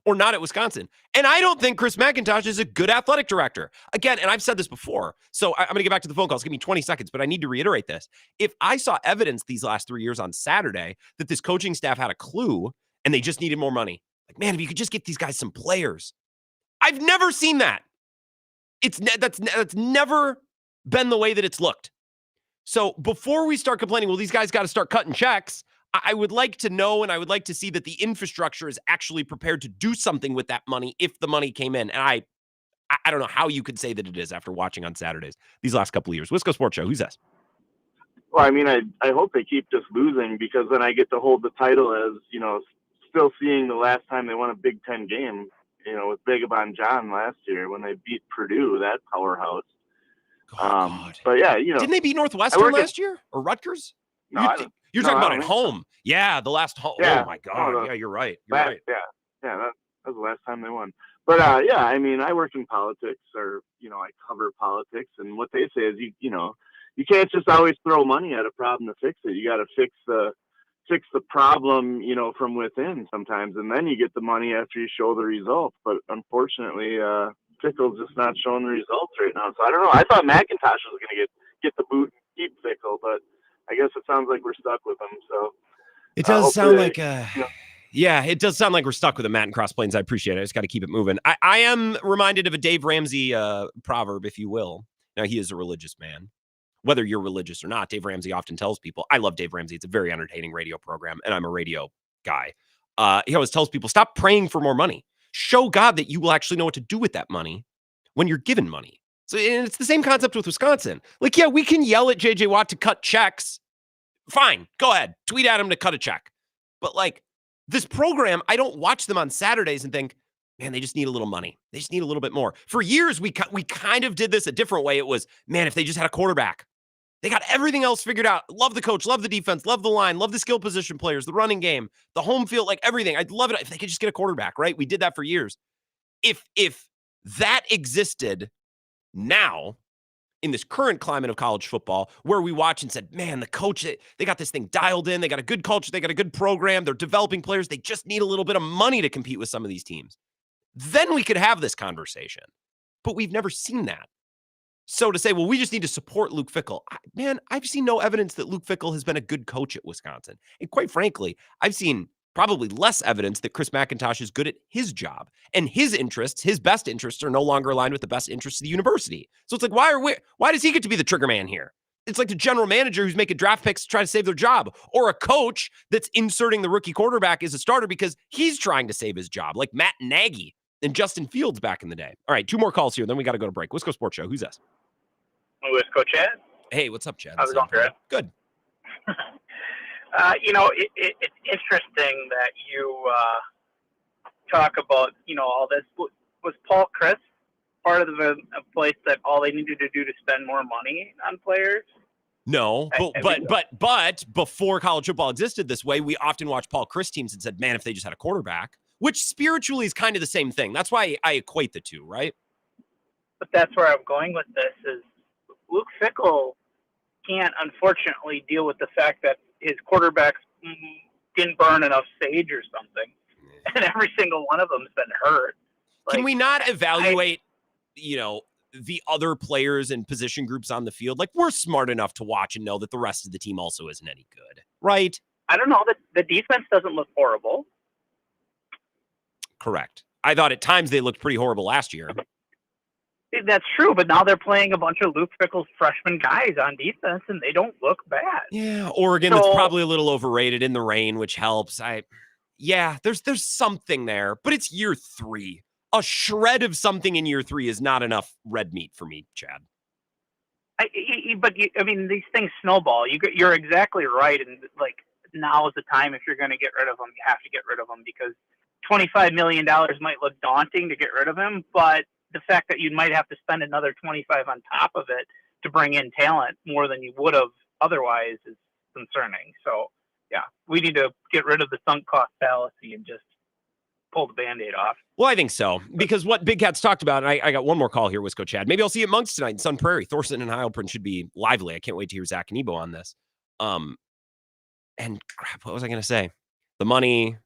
Or not at Wisconsin. And I don't think Chris McIntosh is a good athletic director. Again, and I've said this before, so I'm going to get back to the phone calls. Give me 20 seconds, but I need to reiterate this. If I saw evidence these last 3 years on Saturday that this coaching staff had a clue and they just needed more money, like, man, if you could just get these guys some players. I've never seen that. That's never been the way that it's looked. So before we start complaining, well, these guys got to start cutting checks, I would like to know, and I would like to see that the infrastructure is actually prepared to do something with that money if the money came in. And I don't know how you could say that it is after watching on Saturdays these last couple of years. Wisco Sports Show. Who's this? Well, I mean, I hope they keep just losing because then I get to hold the title as, still seeing the last time they won a Big Ten game, with Bigabon John last year when they beat Purdue, that powerhouse. But yeah, Didn't they beat Northwestern last year or Rutgers? No, You're talking about at home. Yeah, the last home. Yeah. Oh, my God. Yeah, you're right. Yeah, that was the last time they won. But, yeah, I mean, I work in politics or, I cover politics. And what they say is, you can't just always throw money at a problem to fix it. You got to fix the problem, from within sometimes. And then you get the money after you show the results. But unfortunately, Fickell's just not showing the results right now. So I don't know. I thought McIntosh was going to get the boot and keep Fickell, but I guess it sounds like we're stuck with him. So it does sound like yeah, it does sound like we're stuck with a Matt in Cross Plains. I appreciate it. I just got to keep it moving. I am reminded of a Dave Ramsey proverb, if you will. Now, he is a religious man. Whether you're religious or not, Dave Ramsey often tells people, I love Dave Ramsey. It's a very entertaining radio program, and I'm a radio guy. He always tells people, stop praying for more money. Show God that you will actually know what to do with that money when you're given money. So and it's the same concept with Wisconsin. Like, yeah, we can yell at JJ Watt to cut checks. Fine, go ahead. Tweet at him to cut a check. But like this program, I don't watch them on Saturdays and think, man, they just need a little money. They just need a little bit more. For years, we kind of did this a different way. It was, man, if they just had a quarterback. They got everything else figured out. Love the coach, love the defense, love the line, love the skill position players, the running game, the home field, like everything. I'd love it if they could just get a quarterback, right? We did that for years. If that existed now in this current climate of college football, where we watch and said, man, the coach, they got this thing dialed in. They got a good culture. They got a good program. They're developing players. They just need a little bit of money to compete with some of these teams. Then we could have this conversation. But we've never seen that. So to say, well, we just need to support Luke Fickell. Man, I've seen no evidence that Luke Fickell has been a good coach at Wisconsin. And quite frankly, I've seen probably less evidence that Chris McIntosh is good at his job. And his interests, his best interests, are no longer aligned with the best interests of the university. So it's like, why does he get to be the trigger man here? It's like the general manager who's making draft picks to try to save their job, or a coach that's inserting the rookie quarterback as a starter because he's trying to save his job, like Matt Nagy and Justin Fields back in the day. All right, 2 more calls here, then we got to go to break. Wisco Sports Show. Who's this? Wisco Chad. Hey, what's up, Chad? How's it going, Grant? Good. It's interesting that you talk about, all this. Was Paul Chris part of a place that all they needed to do to spend more money on players? No, but before college football existed this way, we often watched Paul Chris teams and said, man, if they just had a quarterback, which spiritually is kind of the same thing. That's why I equate the two, right? But that's where I'm going with this is Luke Fickell can't, unfortunately, deal with the fact that his quarterbacks didn't burn enough sage or something. And every single one of them has been hurt. Can we not evaluate, the other players and position groups on the field? Like, we're smart enough to watch and know that the rest of the team also isn't any good, right? I don't know. The defense doesn't look horrible. Correct. I thought at times they looked pretty horrible last year. That's true, but now they're playing a bunch of Luke Fickell's freshman guys on defense, and they don't look bad. Yeah, Oregon, that's probably a little overrated in the rain, which helps. There's something there, but it's year 3. A shred of something in year 3 is not enough red meat for me, Chad. But these things snowball. You're exactly right, and now is the time. If you're going to get rid of them, you have to get rid of them because $25 million might look daunting to get rid of him, but the fact that you might have to spend another 25 on top of it to bring in talent more than you would have otherwise is concerning. So, yeah, we need to get rid of the sunk cost fallacy and just pull the Band-Aid off. Well, I think so, because what Big Cat's talked about, and I got one more call here, Wisco Chad. Maybe I'll see you at Monk's tonight in Sun Prairie. Thorson and Heilprin should be lively. I can't wait to hear Zach and Ebo on this. And crap, what was I going to say? The money.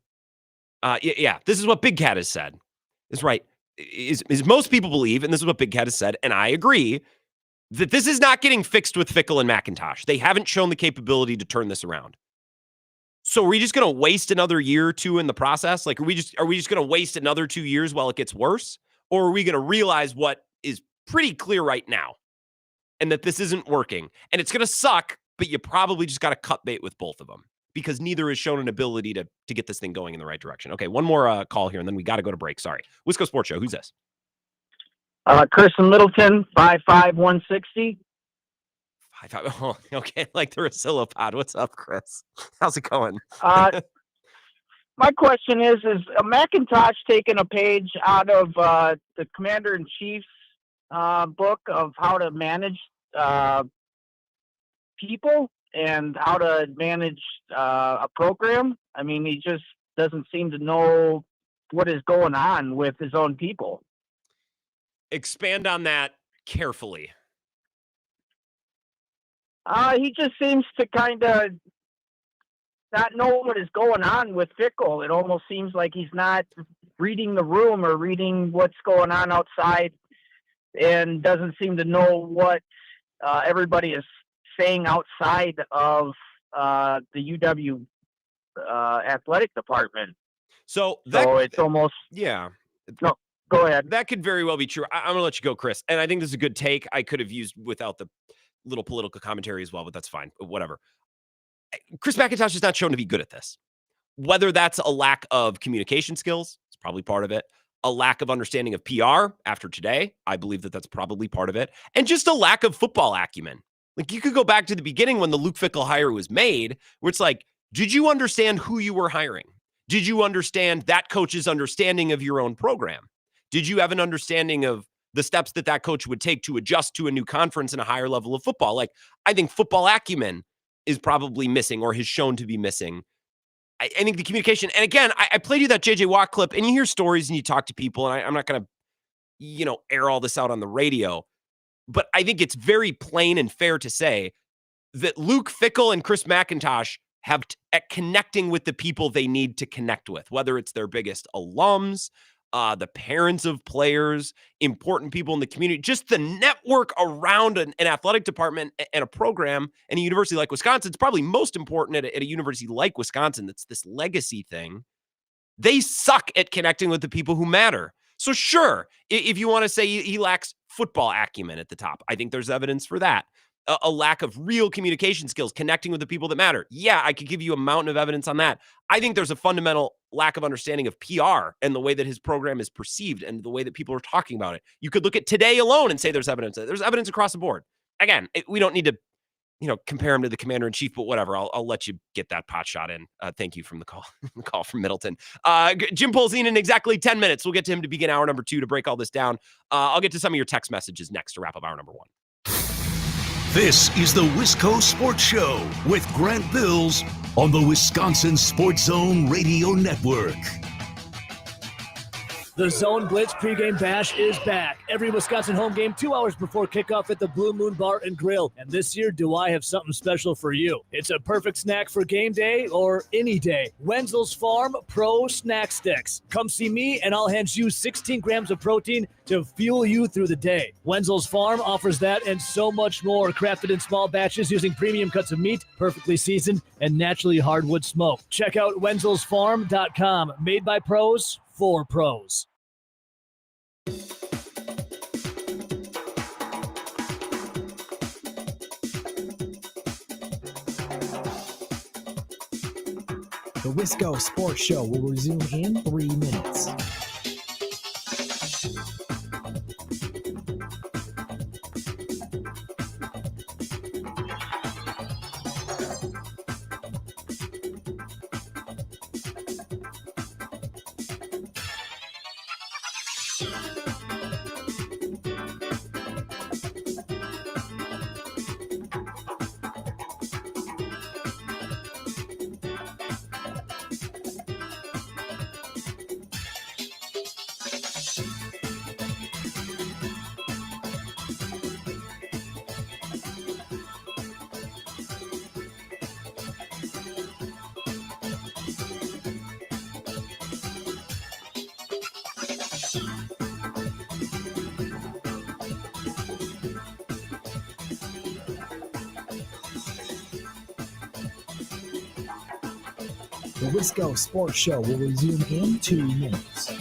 This is what Big Cat has said. It's right. Is most people believe, and this is what Big Cat has said, and I agree, that this is not getting fixed with Fickell and McIntosh. They haven't shown the capability to turn this around. So are we just going to waste another year or two in the process? Like, are we just going to waste another 2 years while it gets worse? Or are we going to realize what is pretty clear right now and that this isn't working? And it's going to suck, but you probably just got to cut bait with both of them because neither has shown an ability to get this thing going in the right direction. Okay, one more call here, and then we got to go to break. Sorry. Wisco Sports Show. Who's this? Chris in Littleton, 5'5", 160. Oh, okay, like the Rosilopod. What's up, Chris? How's it going? My question is McIntosh taking a page out of the Commander-in-Chief's book of how to manage people and how to manage a program? I mean, he just doesn't seem to know what is going on with his own people. Expand on that carefully. He just seems to kind of not know what is going on with Fickell. It almost seems like he's not reading the room or reading what's going on outside and doesn't seem to know what everybody is saying outside of the UW athletic department. So it's almost... Yeah. No, go ahead. That could very well be true. I'm going to let you go, Chris. And I think this is a good take. I could have used without the little political commentary as well, but that's fine. Whatever. Chris McIntosh has not shown to be good at this. Whether that's a lack of communication skills, it's probably part of it. a lack of understanding of PR after today. I believe that that's probably part of it. And just a lack of football acumen. Like, you could go back to the beginning when the Luke Fickell hire was made, where it's like, did you understand who you were hiring? Did you understand that coach's understanding of your own program? Did you have an understanding of the steps that that coach would take to adjust to a new conference and a higher level of football? Like, I think football acumen is probably missing or has shown to be missing. I think the communication, and again, I played you that JJ Watt clip, and you hear stories and you talk to people, and I'm not going to, air all this out on the radio, but I think it's very plain and fair to say that Luke Fickell and Chris McIntosh have at connecting with the people they need to connect with, whether it's their biggest alums, the parents of players, important people in the community, just the network around an athletic department and a program and a university like Wisconsin. It's probably most important at a university like Wisconsin. That's this legacy thing. They suck at connecting with the people who matter. So sure, if you want to say he lacks football acumen at the top, I think there's evidence for that. A lack of real communication skills, connecting with the people that matter. Yeah, I could give you a mountain of evidence on that. I think there's a fundamental lack of understanding of PR and the way that his program is perceived and the way that people are talking about it. You could look at today alone and say there's evidence. There's evidence across the board. Again, we don't need to, compare him to the commander-in-chief, but whatever. I'll let you get that pot shot in. Thank you from the call from Middleton. Jim Polzin in exactly 10 minutes. We'll get to him to begin hour number 2 to break all this down. I'll get to some of your text messages next to wrap up hour number 1. This is the Wisco Sports Show with Grant Bills on the Wisconsin Sports Zone Radio Network. The Zone Blitz pregame bash is back. Every Wisconsin home game 2 hours before kickoff at the Blue Moon Bar and Grill. And this year, do I have something special for you? It's a perfect snack for game day or any day. Wenzel's Farm Pro Snack Sticks. Come see me and I'll hand you 16 grams of protein to fuel you through the day. Wenzel's Farm offers that and so much more, crafted in small batches using premium cuts of meat, perfectly seasoned, and naturally hardwood smoked. Check out wenzelsfarm.com. Made by pros for pros. The Wisco Sports Show will resume in 3 minutes. The Wisco Sports Show will resume in 2 minutes.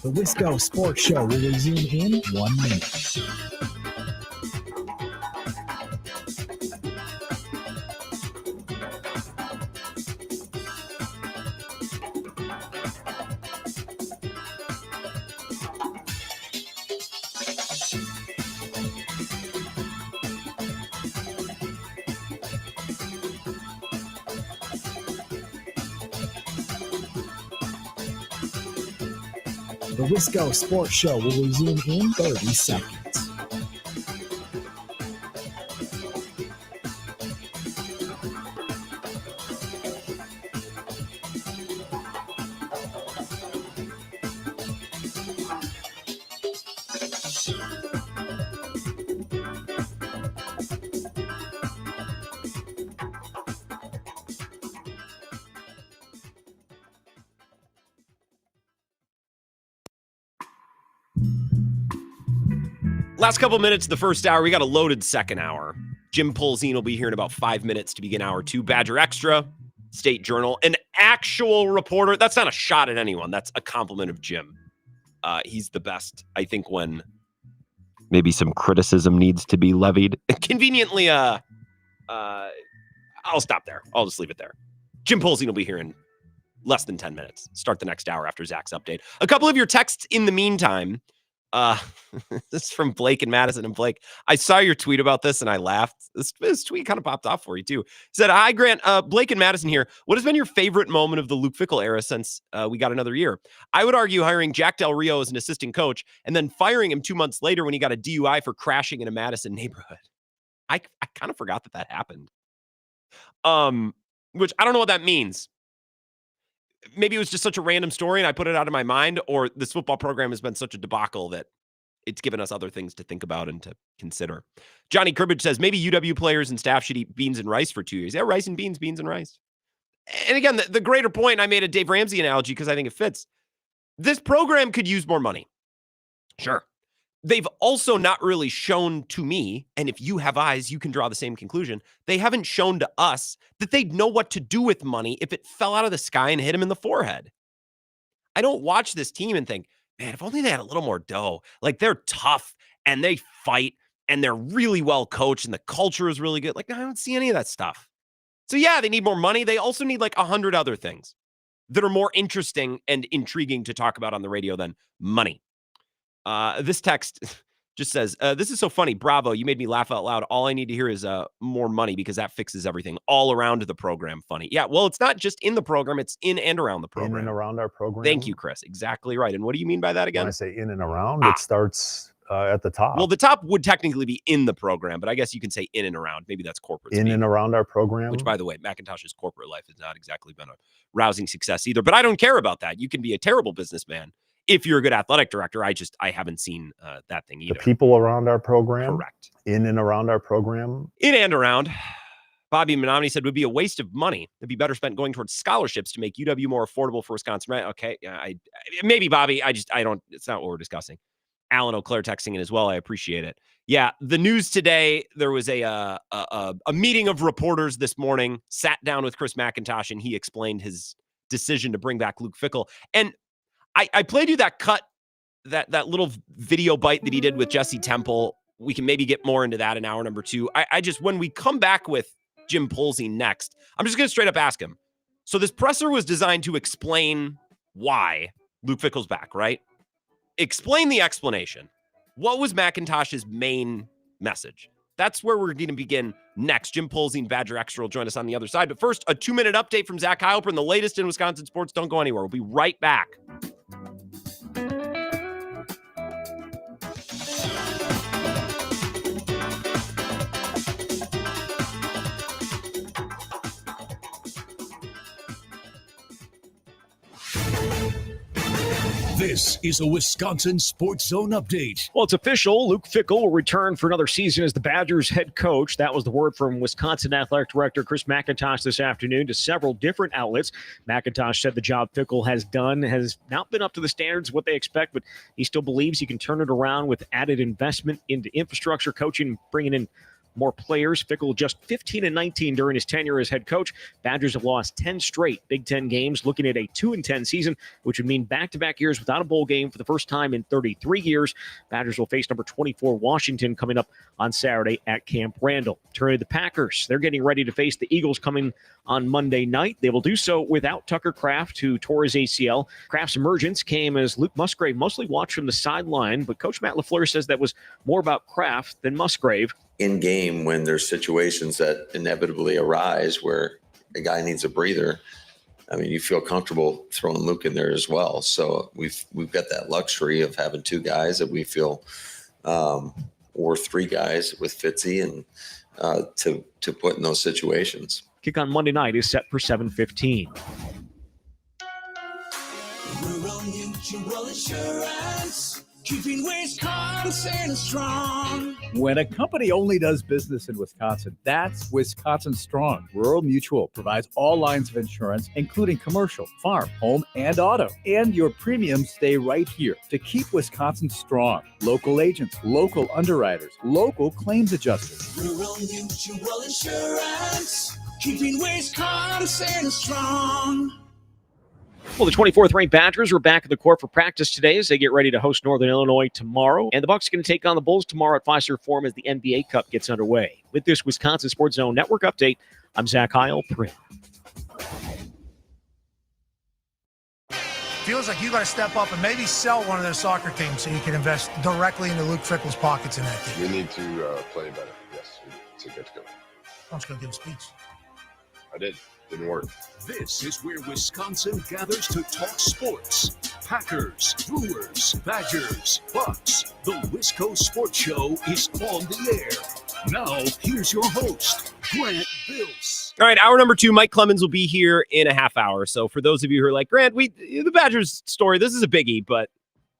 The Wisco Sports Show will resume in 1 minute. The Wisco Sports Show will resume in 30 seconds. Last couple minutes of the first hour. We got a loaded second hour. Jim Polzin will be here in about 5 minutes to begin hour 2. Badger Extra, State Journal, an actual reporter. That's not a shot at anyone. That's a compliment of Jim. He's the best, I think, when maybe some criticism needs to be levied. Conveniently, I'll stop there. I'll just leave it there. Jim Polzin will be here in less than 10 minutes. Start the next hour after Zach's update. A couple of your texts in the meantime. This is from Blake and Madison. And Blake, I saw your tweet about this and I laughed. This tweet kind of popped off for you too. He said, hi, Grant. Blake and Madison here. What has been your favorite moment of the Luke Fickell era since we got another year? I would argue hiring Jack Del Rio as an assistant coach and then firing him 2 months later when he got a DUI for crashing in a Madison neighborhood. I kind of forgot that happened. Which I don't know what that means. Maybe it was just such a random story and I put it out of my mind, or this football program has been such a debacle that it's given us other things to think about and to consider. Johnny Cribbage says maybe UW players and staff should eat beans and rice for 2 years. Yeah, rice and beans, beans and rice. And again, the greater point, I made a Dave Ramsey analogy because I think it fits. This program could use more money. Sure. They've also not really shown to me, and if you have eyes, you can draw the same conclusion. They haven't shown to us that they'd know what to do with money if it fell out of the sky and hit them in the forehead. I don't watch this team and think, man, if only they had a little more dough. Like, they're tough and they fight and they're really well coached and the culture is really good. Like, I don't see any of that stuff. So yeah, they need more money. They also need like 100 other things that are more interesting and intriguing to talk about on the radio than money. This text just says, this is so funny. Bravo. You made me laugh out loud. All I need to hear is more money because that fixes everything all around the program. Funny. Yeah. Well, it's not just in the program. It's in and around the program. In and around our program. Thank you, Chris. Exactly right. And what do you mean by that again? When I say in and around, it starts at the top. Well, the top would technically be in the program, but I guess you can say in and around. Maybe that's corporate. In and around our program. Which, by the way, McIntosh's corporate life has not exactly been a rousing success either. But I don't care about that. You can be a terrible businessman if you're a good athletic director. I haven't seen that thing either. The people around our program. Correct. In and around our program. In and around. Bobby Menominee said would be a waste of money. It'd be better spent going towards scholarships to make UW more affordable for Wisconsin. Right? Okay. Maybe Bobby. I don't. It's not what we're discussing. Alan O'Clair texting in as well. I appreciate it. Yeah. The news today, there was a meeting of reporters this morning, sat down with Chris McIntosh, and he explained his decision to bring back Luke Fickell. And I played you that cut, that little video bite that he did with Jesse Temple. We can maybe get more into that in hour number 2. I just, when we come back with Jim Polzin next, I'm just going to straight up ask him. So this presser was designed to explain why Luke Fickell's back, right? Explain the explanation. What was McIntosh's main message? That's where we're going to begin next. Jim Polzin, Badger Extra, will join us on the other side. But first, a 2-minute update from Zach Heilprin, the latest in Wisconsin sports. Don't go anywhere. We'll be right back. This is a Wisconsin Sports Zone update. Well, it's official. Luke Fickell will return for another season as the Badgers head coach. That was the word from Wisconsin Athletic Director Chris McIntosh this afternoon to several different outlets. McIntosh said the job Fickell has done has not been up to the standards of what they expect, but he still believes he can turn it around with added investment into infrastructure, coaching, bringing in more players. Fickell just 15-19 during his tenure as head coach. Badgers have lost 10 straight Big Ten games, looking at a 2-10 season, which would mean back-to-back years without a bowl game for the first time in 33 years. Badgers will face number 24 Washington coming up on Saturday at Camp Randall. Turning to the Packers, they're getting ready to face the Eagles coming on Monday night. They will do so without Tucker Kraft, who tore his ACL. Kraft's emergence came as Luke Musgrave mostly watched from the sideline, but Coach Matt LaFleur says that was more about Kraft than Musgrave. In game, when there's situations that inevitably arise where a guy needs a breather, I mean, you feel comfortable throwing Luke in there as well. So we've got that luxury of having 2 guys that we feel, or 3 guys with Fitzy and to put in those situations. Kick on Monday night is set for 7:15. Rural Mutual Insurance. keeping Wisconsin strong. When a company only does business in Wisconsin, that's Wisconsin Strong. Rural Mutual provides all lines of insurance, including commercial, farm, home, and auto. And your premiums stay right here to keep Wisconsin strong. Local agents, local underwriters, local claims adjusters. Rural Mutual Insurance, keeping Wisconsin strong. Well, the 24th ranked Badgers are back in the court for practice today as they get ready to host Northern Illinois tomorrow. And the Bucs are going to take on the Bulls tomorrow at Fiserv Forum as the NBA Cup gets underway. With this Wisconsin Sports Zone Network update, I'm Zach Heil. Feels like you got to step up and maybe sell one of those soccer teams so you can invest directly into Luke Fickell's pockets in that team. We need to play better. Yes, significantly. I'm just going to give a speech. I did. Didn't work. This is where Wisconsin gathers to talk sports. Packers, Brewers, Badgers, Bucks. The Wisco Sports Show is on the air. Now, here's your host, Grant Bills. All right, hour number 2, Mike Clemens will be here in a half hour. So for those of you who are like, Grant, the Badgers story, this is a biggie, but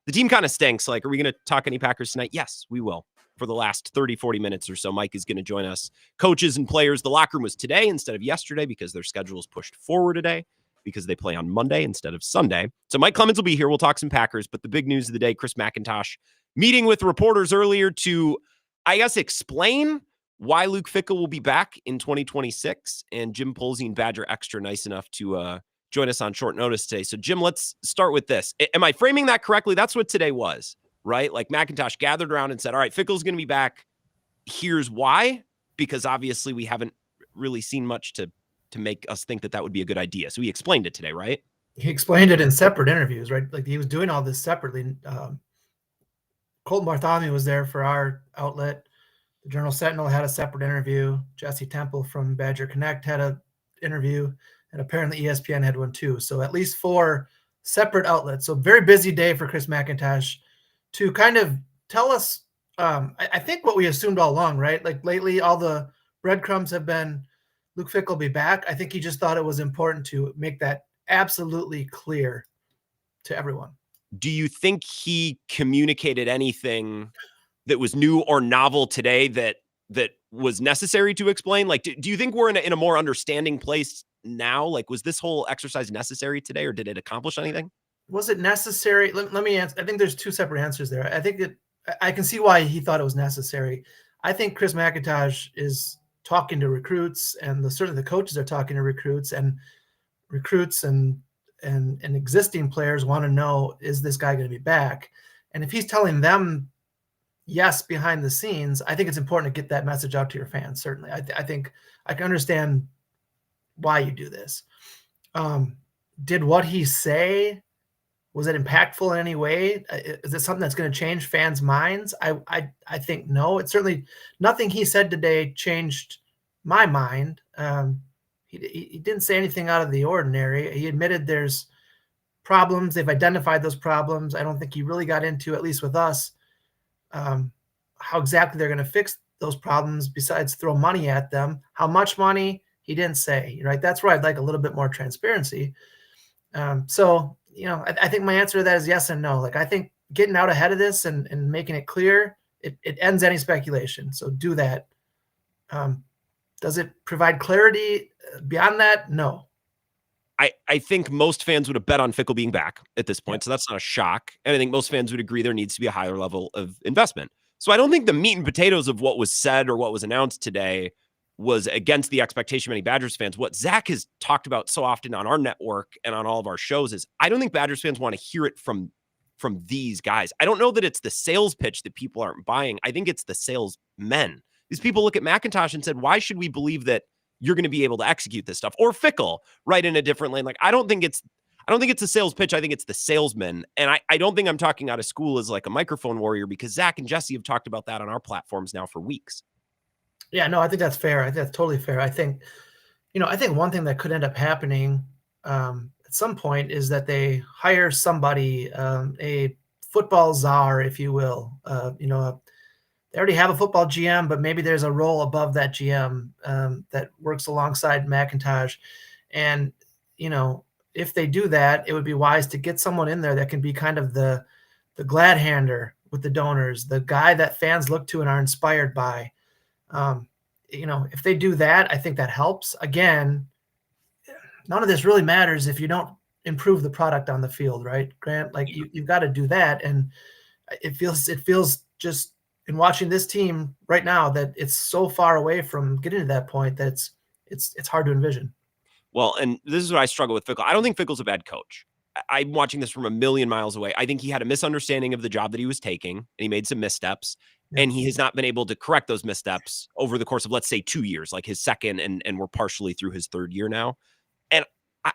the team kind of stinks. Like, are we going to talk any Packers tonight? Yes, we will. For the last 30, 40 minutes or so, Mike is going to join us. Coaches and players, the locker room was today instead of yesterday because their schedule is pushed forward today because they play on Monday instead of Sunday. So Mike Clemens will be here. We'll talk some Packers, but the big news of the day, Chris McIntosh meeting with reporters earlier to, I guess, explain why Luke Fickell will be back in 2026. And Jim Polzin, Badger Extra, nice enough to join us on short notice today. So Jim, let's start with this. Am I framing that correctly? That's what today was. Right? Like McIntosh gathered around and said, all right, Fickell's going to be back. Here's why. Because obviously we haven't really seen much to make us think that would be a good idea. So he explained it today, right? He explained it in separate interviews, right? Like he was doing all this separately. Colton Bartholomew was there for our outlet. The Journal Sentinel had a separate interview. Jesse Temple from Badger Connect had an interview. And apparently ESPN had one too. So at least 4 separate outlets. So very busy day for Chris McIntosh to kind of tell us, I think what we assumed all along, right? Like lately, all the breadcrumbs have been Luke Fickell will be back. I think he just thought it was important to make that absolutely clear to everyone. Do you think he communicated anything that was new or novel today that was necessary to explain? Like, do you think we're in a more understanding place now? Like, was this whole exercise necessary today, or did it accomplish anything? Was it necessary? Let me answer. I think there's 2 separate answers there. I think that I can see why he thought it was necessary. I think Chris McIntosh is talking to recruits, and certainly the coaches are talking to recruits, and existing players want to know, is this guy going to be back? And if he's telling them yes behind the scenes, I think it's important to get that message out to your fans. Certainly, I think I can understand why you do this. Did what he say? Was it impactful in any way? Is it something that's going to change fans' minds? I think no. It's certainly nothing he said today changed my mind. He didn't say anything out of the ordinary. He admitted there's problems. They've identified those problems. I don't think he really got into, at least with us, how exactly they're going to fix those problems besides throw money at them. How much money? He didn't say, right? That's where I'd like a little bit more transparency. I think my answer to that is yes and no. Like, I think getting out ahead of this and making it clear, it ends any speculation. So do that. Does it provide clarity beyond that? No. I think most fans would have bet on Fickell being back at this point. So that's not a shock. And I think most fans would agree there needs to be a higher level of investment. So I don't think the meat and potatoes of what was said or what was announced today was against the expectation of many Badgers fans. What Zach has talked about so often on our network and on all of our shows is I don't think Badgers fans want to hear it from these guys. I don't know that it's the sales pitch that people aren't buying. I think it's the salesmen. These people look at McIntosh and said, why should we believe that you're going to be able to execute this stuff? Or Fickell, right, in a different lane. Like, I don't think it's a sales pitch. I think it's the salesman. And I don't think I'm talking out of school as like a microphone warrior, because Zach and Jesse have talked about that on our platforms now for weeks. Yeah, no, I think that's fair. I think that's totally fair. I think one thing that could end up happening at some point is that they hire somebody, a football czar, if you will. They already have a football GM, but maybe there's a role above that GM that works alongside McIntosh. And, if they do that, it would be wise to get someone in there that can be kind of the the glad hander with the donors, the guy that fans look to and are inspired by. If they do that, I think that helps. Again, none of this really matters if you don't improve the product on the field, right, Grant? Like you've got to do that. And it feels just in watching this team right now that it's so far away from getting to that point that it's hard to envision. Well, and this is what I struggle with Fickell. I don't think Fickell's a bad coach. I'm watching this from a million miles away. I think he had a misunderstanding of the job that he was taking, and he made some missteps, and he has not been able to correct those missteps over the course of, let's say, 2 years, like his second, and we're partially through his third year now. And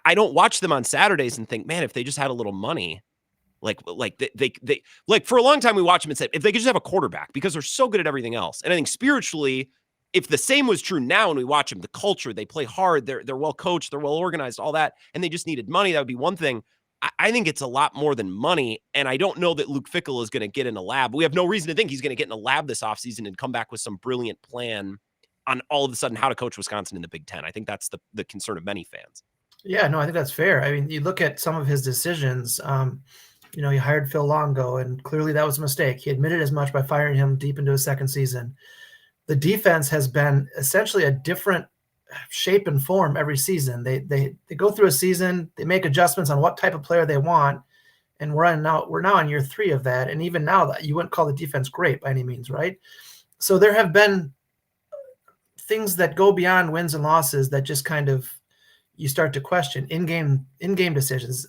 I don't watch them on Saturdays and think, man, if they just had a little money, like they for a long time we watch them and said, if they could just have a quarterback, because they're so good at everything else. And I think spiritually, if the same was true now and we watch them, the culture, they play hard, they're well coached, they're well organized, all that, and they just needed money, that would be one thing. I think it's a lot more than money, and I don't know that Luke Fickell is going to get in a lab. We have no reason to think he's going to get in a lab this offseason and come back with some brilliant plan on all of a sudden how to coach Wisconsin in the Big Ten. I think that's the concern of many fans. Yeah, no, I think that's fair. I mean, you look at some of his decisions. He hired Phil Longo, and clearly that was a mistake. He admitted as much by firing him deep into his second season. The defense has been essentially a different shape and form every season. They go through a season, they make adjustments on what type of player they want, and we're now on year 3 of that. And even now, that you wouldn't call the defense great by any means, right? So there have been things that go beyond wins and losses that just kind of you start to question in-game decisions,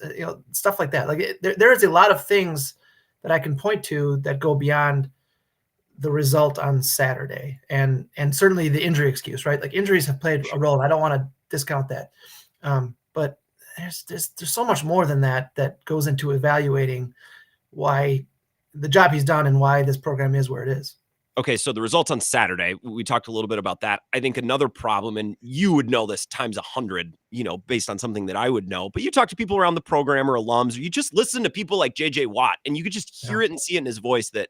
stuff like that. Like there is a lot of things that I can point to that go beyond the result on Saturday, and certainly the injury excuse, right? Like injuries have played a role. And I don't want to discount that, but there's so much more than that goes into evaluating why the job he's done and why this program is where it is. Okay, so the results on Saturday, we talked a little bit about that. I think another problem, and you would know this times 100, based on something that I would know, but you talk to people around the program or alums, or you just listen to people like JJ Watt, and you could just hear it and see it in his voice that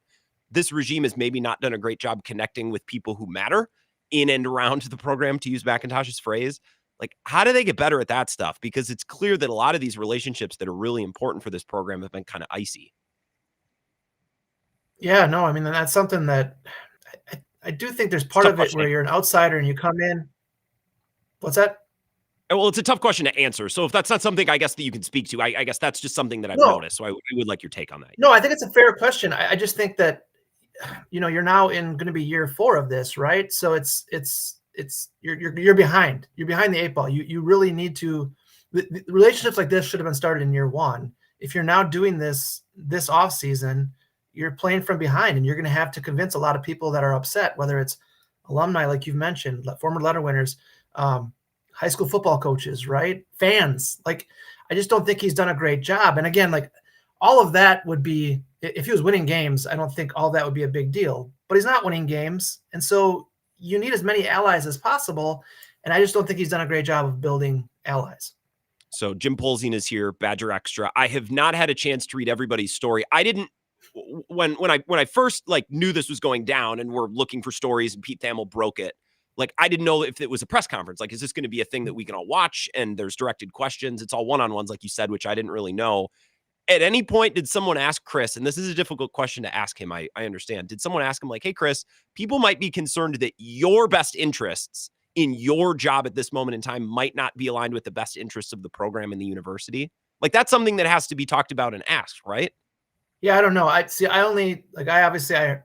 this regime has maybe not done a great job connecting with people who matter in and around the program, to use McIntosh's phrase. Like, how do they get better at that stuff? Because it's clear that a lot of these relationships that are really important for this program have been kind of icy. Yeah, no, I mean, that's something that I do think there's part of it where you're an outsider and you come in. What's that? Well, it's a tough question to answer. So if that's not something, I guess, that you can speak to, I guess that's just something that I've noticed. So I would like your take on that. No, I think it's a fair question. I just think that, you're now in going to be year 4 of this, right? So you're behind. You're behind the 8 ball. You really need to. The relationships like this should have been started in year 1. If you're now doing this off season, you're playing from behind, and you're going to have to convince a lot of people that are upset, whether it's alumni, like you've mentioned, former letter winners, high school football coaches, right? Fans. Like, I just don't think he's done a great job. And again, like all of that would be, if he was winning games, I don't think all that would be a big deal, but he's not winning games. And so you need as many allies as possible. And I just don't think he's done a great job of building allies. So Jim Polzin is here, Badger Extra. I have not had a chance to read everybody's story. I didn't, when I first knew this was going down and we're looking for stories and Pete Thamel broke it, I didn't know if it was a press conference. Is this going to be a thing that we can all watch and there's directed questions? It's all one-on-ones, like you said, which I didn't really know. At any point, did someone ask Chris, and this is a difficult question to ask him, I understand. Did someone ask him hey, Chris, people might be concerned that your best interests in your job at this moment in time might not be aligned with the best interests of the program and the university? That's something that has to be talked about and asked, right? Yeah, I don't know. I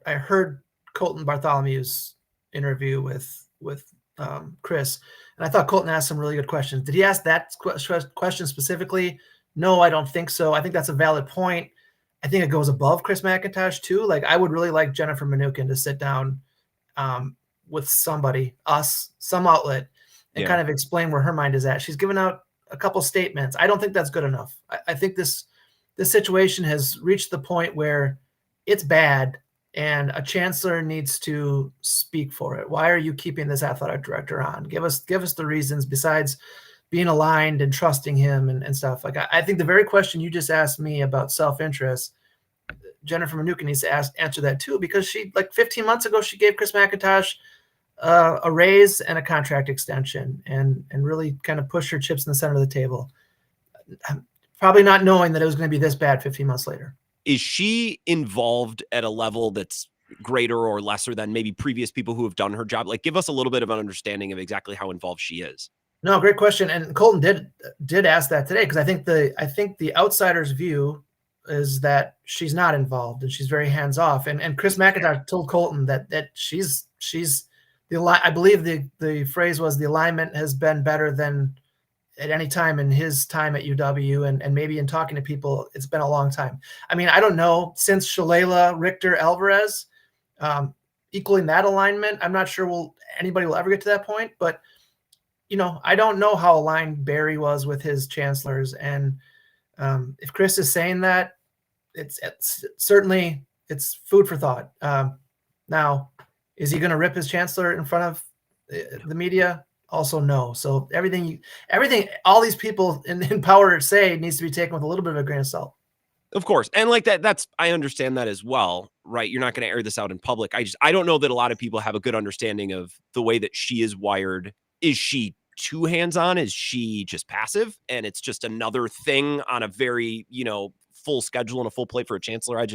heard Colton Bartholomew's interview with Chris, and I thought Colton asked some really good questions. Did he ask that question specifically? No, I don't think so. I think that's a valid point. I think it goes above Chris McIntosh too. I would really like Jennifer Mnuchin to sit down with somebody, some outlet, and kind of explain where her mind is at. She's given out a couple statements. I don't think that's good enough. I think this situation has reached the point where it's bad and a chancellor needs to speak for it. Why are you keeping this athletic director on? Give us the reasons besides being aligned and trusting him and stuff. I think the very question you just asked me about self-interest, Jennifer Mnuchin needs to answer that too, because she 15 months ago, she gave Chris McIntosh a raise and a contract extension and really kind of pushed her chips in the center of the table. Probably not knowing that it was going to be this bad 15 months later. Is she involved at a level that's greater or lesser than maybe previous people who have done her job? Like, give us a little bit of an understanding of exactly how involved she is. No, great question. And Colton did ask that today, because I think the outsider's view is that she's not involved and she's very hands off. And Chris McIntosh told Colton that she's I believe the phrase was, the alignment has been better than at any time in his time at UW, and maybe in talking to people, it's been a long time. I mean, I don't know, since Shalala Richter Alvarez, equaling that alignment, I'm not sure anybody will ever get to that point, but I don't know how aligned Barry was with his chancellors. And if Chris is saying that, it's certainly, it's food for thought. Now, is he going to rip his chancellor in front of the media? Also, no. So everything, all these people in power say needs to be taken with a little bit of a grain of salt. Of course. And like that's, I understand that as well, right? You're not going to air this out in public. I don't know that a lot of people have a good understanding of the way that she is wired. Is she too hands-on? Is she just passive? And it's just another thing on a very, full schedule and a full plate for a chancellor. I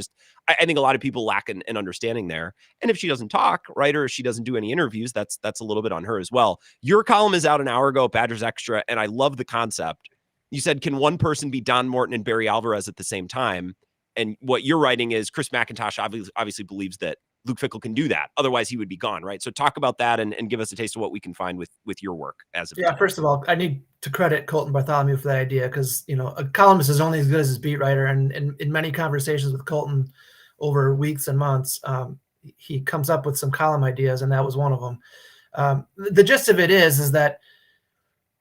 think a lot of people lack an understanding there. And if she doesn't talk, right, or if she doesn't do any interviews, that's a little bit on her as well. Your column is out an hour ago at Badgers Extra, and I love the concept. You said, can one person be Don Morton and Barry Alvarez at the same time? And what you're writing is Chris McIntosh obviously believes that Luke Fickell can do that. Otherwise, he would be gone, right? So talk about that and give us a taste of what we can find with your work as of today. First of all, I need to credit Colton Bartholomew for that idea, because a columnist is only as good as his beat writer, and in many conversations with Colton over weeks and months, he comes up with some column ideas, and that was one of them. The gist of it is that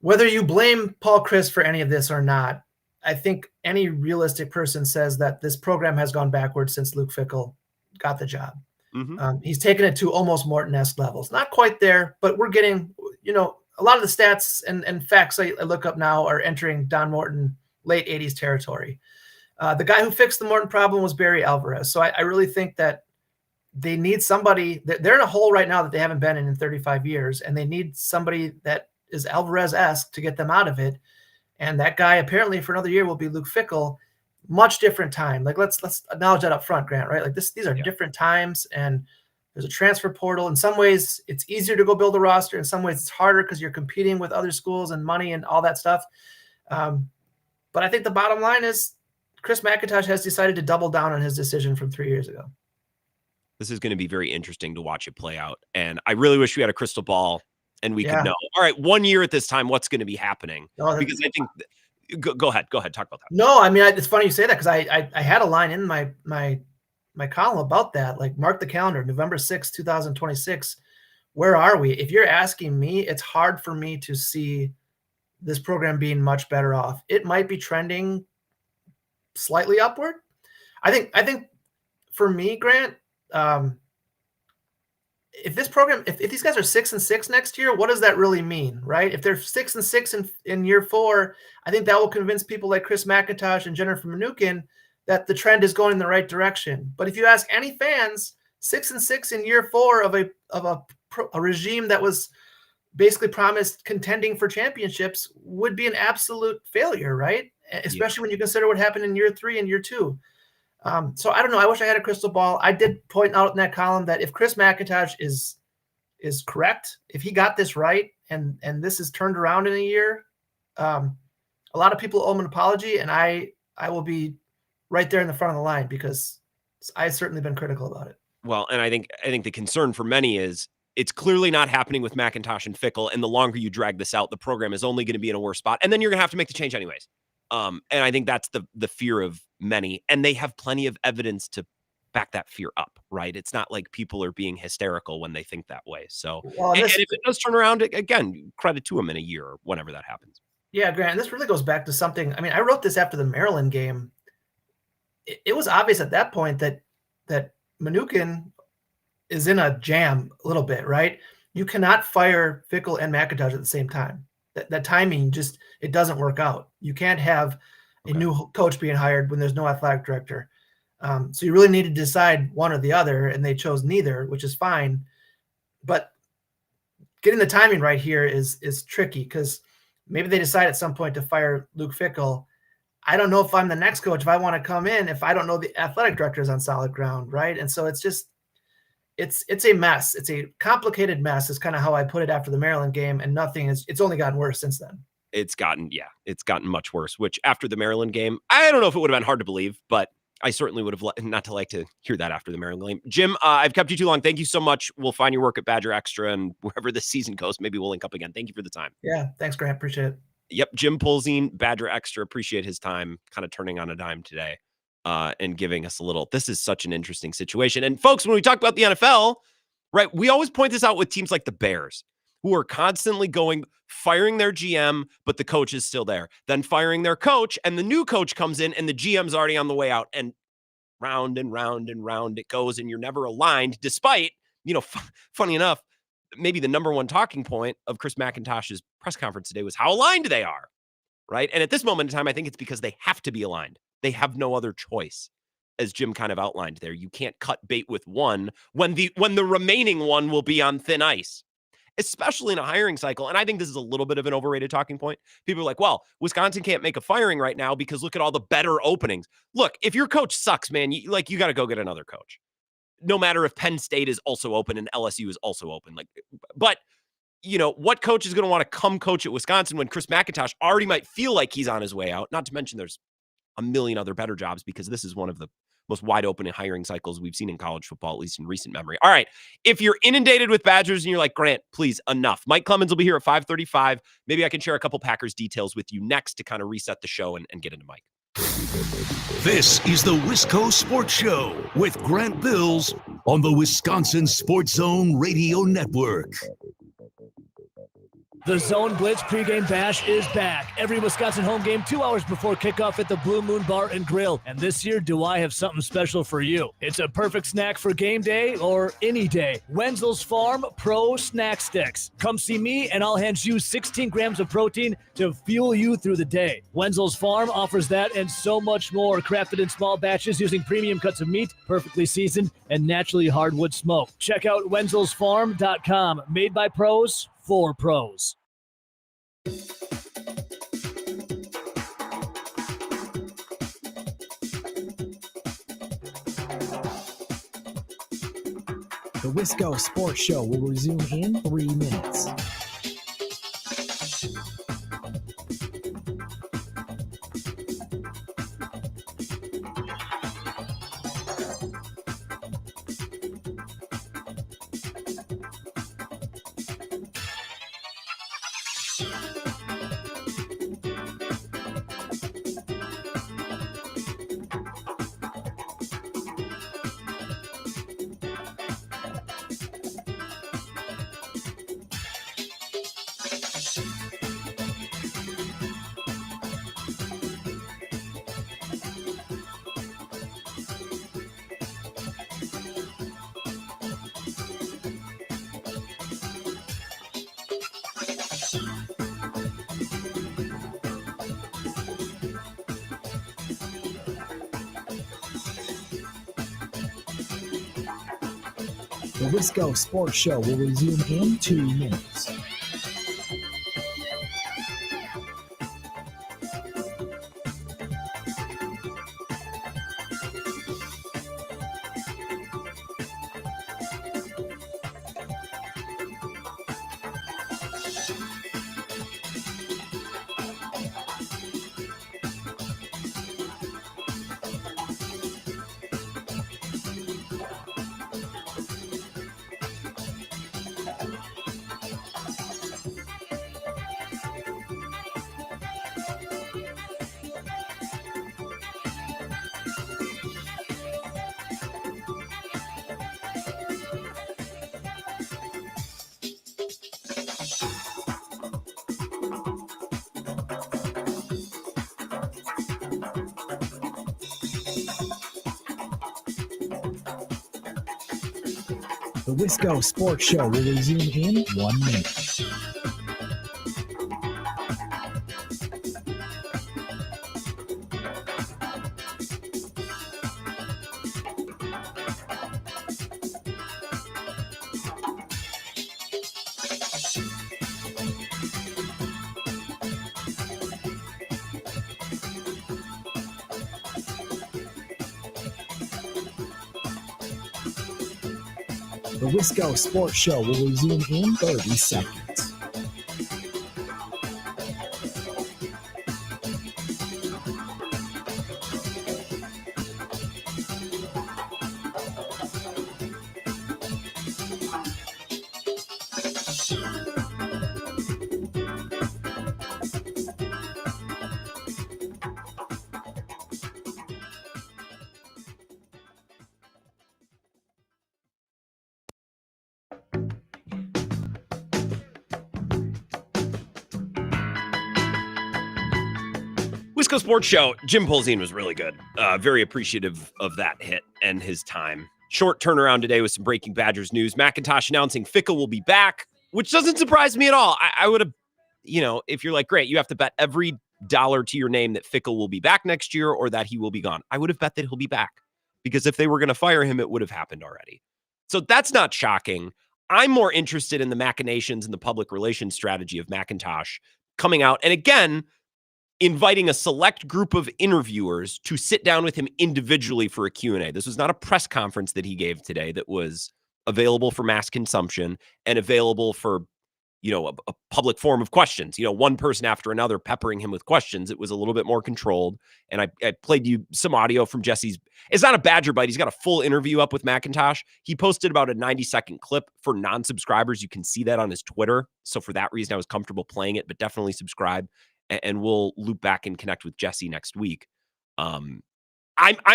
whether you blame Paul Chryst for any of this or not, I think any realistic person says that this program has gone backwards since Luke Fickell got the job. Mm-hmm. He's taken it to almost Morton-esque levels. Not quite there, but we're getting, a lot of the stats and facts I look up now are entering Don Morton late 80s territory. The guy who fixed the Morton problem was Barry Alvarez. So I really think that they need somebody. They're in a hole right now that they haven't been in 35 years, and they need somebody that is Alvarez-esque to get them out of it. And that guy apparently for another year will be Luke Fickell. Much different time. Like let's acknowledge that up front, Grant, right? Like these are different times, and there's a transfer portal. In some ways it's easier to go build a roster. In some ways it's harder because you're competing with other schools and money and all that stuff. But I think the bottom line is Chris McIntosh has decided to double down on his decision from 3 years ago. This is going to be very interesting to watch it play out. And I really wish we had a crystal ball and we could know, all right, 1 year at this time, what's going to be happening? Because I think go ahead, talk about that. No, I mean, it's funny you say that, because I had a line in my column about that. Like, mark the calendar, November 6th, 2026. Where are we? If you're asking me, it's hard for me to see this program being much better off. It might be trending slightly upward. I think for me, Grant, if this program, if these guys are 6-6 next year, what does that really mean, right? If they're 6-6 in year 4, I think that will convince people like Chris McIntosh and Jennifer Mnuchin that the trend is going in the right direction. But if you ask any fans, 6-6 in year 4 of a regime that was basically promised contending for championships would be an absolute failure, right? Especially when you consider what happened in year 3 and year 2. So I don't know. I wish I had a crystal ball. I did point out in that column that if Chris McIntosh is correct, if he got this right, and this is turned around in a year, a lot of people owe him an apology, and I will be right there in the front of the line, because I've certainly been critical about it. Well, and I think the concern for many is it's clearly not happening with McIntosh and Fickell, and the longer you drag this out, the program is only going to be in a worse spot, and then you're going to have to make the change anyways. And I think that's the fear of many, and they have plenty of evidence to back that fear up, right? It's not like people are being hysterical when they think that way. So, and if it does turn around, again, credit to them in a year or whenever that happens. Yeah, Grant, and this really goes back to something. I mean, I wrote this after the Maryland game. It was obvious at that point that Mnuchin is in a jam a little bit, right? You cannot fire Fickell and McIntosh at the same time. That timing just, it doesn't work out. You can't have a new coach being hired when there's no athletic director. So you really need to decide one or the other, and they chose neither, which is fine. But getting the timing right here is tricky, because maybe they decide at some point to fire Luke Fickell. I don't know if I'm the next coach, if I want to come in, if I don't know the athletic director is on solid ground, right? And so it's just, it's a mess. It's a complicated mess is kind of how I put it after the Maryland game, and it's only gotten worse since then. It's gotten much worse, which after the Maryland game, I don't know if it would have been hard to believe, but I certainly would have not to like to hear that after the Maryland game. Jim, I've kept you too long. Thank you so much. We'll find your work at Badger Extra, and wherever this season goes, maybe we'll link up again. Thank you for the time. Yeah. Thanks, Grant. Appreciate it. Yep. Jim Polzin, Badger Extra. Appreciate his time kind of turning on a dime today and giving us a little. This is such an interesting situation. And folks, when we talk about the NFL, right, we always point this out with teams like the Bears, who are constantly firing their GM, but the coach is still there. Then firing their coach, and the new coach comes in, and the GM's already on the way out. And round and round and round it goes, and you're never aligned, despite, funny enough, maybe the number one talking point of Chris McIntosh's press conference today was how aligned they are, right? And at this moment in time, I think it's because they have to be aligned. They have no other choice. As Jim kind of outlined there, you can't cut bait with one when the remaining one will be on thin ice, especially in a hiring cycle. And I think this is a little bit of an overrated talking point. People are like, well, Wisconsin can't make a firing right now because look at all the better openings. Look, if your coach sucks, man, you got to go get another coach. No matter if Penn State is also open and LSU is also open. But what coach is going to want to come coach at Wisconsin when Chris McIntosh already might feel like he's on his way out? Not to mention there's a million other better jobs, because this is one of the most wide open hiring cycles we've seen in college football, at least in recent memory. All right. If you're inundated with Badgers and you're like, Grant, please, enough. Mike Clemens will be here at 5:35. Maybe I can share a couple Packers details with you next to kind of reset the show and get into Mike. This is the Wisco Sports Show with Grant Bills on the Wisconsin Sports Zone Radio Network. The Zone Blitz pregame bash is back. Every Wisconsin home game 2 hours before kickoff at the Blue Moon Bar and Grill. And this year, do I have something special for you? It's a perfect snack for game day or any day. Wenzel's Farm Pro Snack Sticks. Come see me and I'll hand you 16 grams of protein to fuel you through the day. Wenzel's Farm offers that and so much more, crafted in small batches using premium cuts of meat, perfectly seasoned, and naturally hardwood smoked. Check out wenzelsfarm.com. Made by pros for pros. The Wisco Sports Show will resume in 3 minutes. The Wisco Sports Show will resume in 2 minutes. The Wisco Sports Show will resume in 1 minute. The Wisco Sports Show will resume in 30 seconds. Wisco Sports Show. Jim Polzin was really good. Very appreciative of that hit and his time. Short turnaround today with some breaking Badgers news. McIntosh announcing Fickle will be back, which doesn't surprise me at all. I would have, if you're like, great, you have to bet every dollar to your name that Fickle will be back next year or that he will be gone. I would have bet that he'll be back because if they were going to fire him, it would have happened already. So that's not shocking. I'm more interested in the machinations and the public relations strategy of McIntosh coming out. And again, inviting a select group of interviewers to sit down with him individually for a Q&A. This was not a press conference that he gave today that was available for mass consumption and available for, a public form of questions. One person after another peppering him with questions. It was a little bit more controlled. And I played you some audio from Jesse's. It's not a Badger Bite. He's got a full interview up with McIntosh. He posted about a 90-second clip for non-subscribers. You can see that on his Twitter. So for that reason, I was comfortable playing it, but definitely subscribe. And we'll loop back and connect with Jesse next week. I'm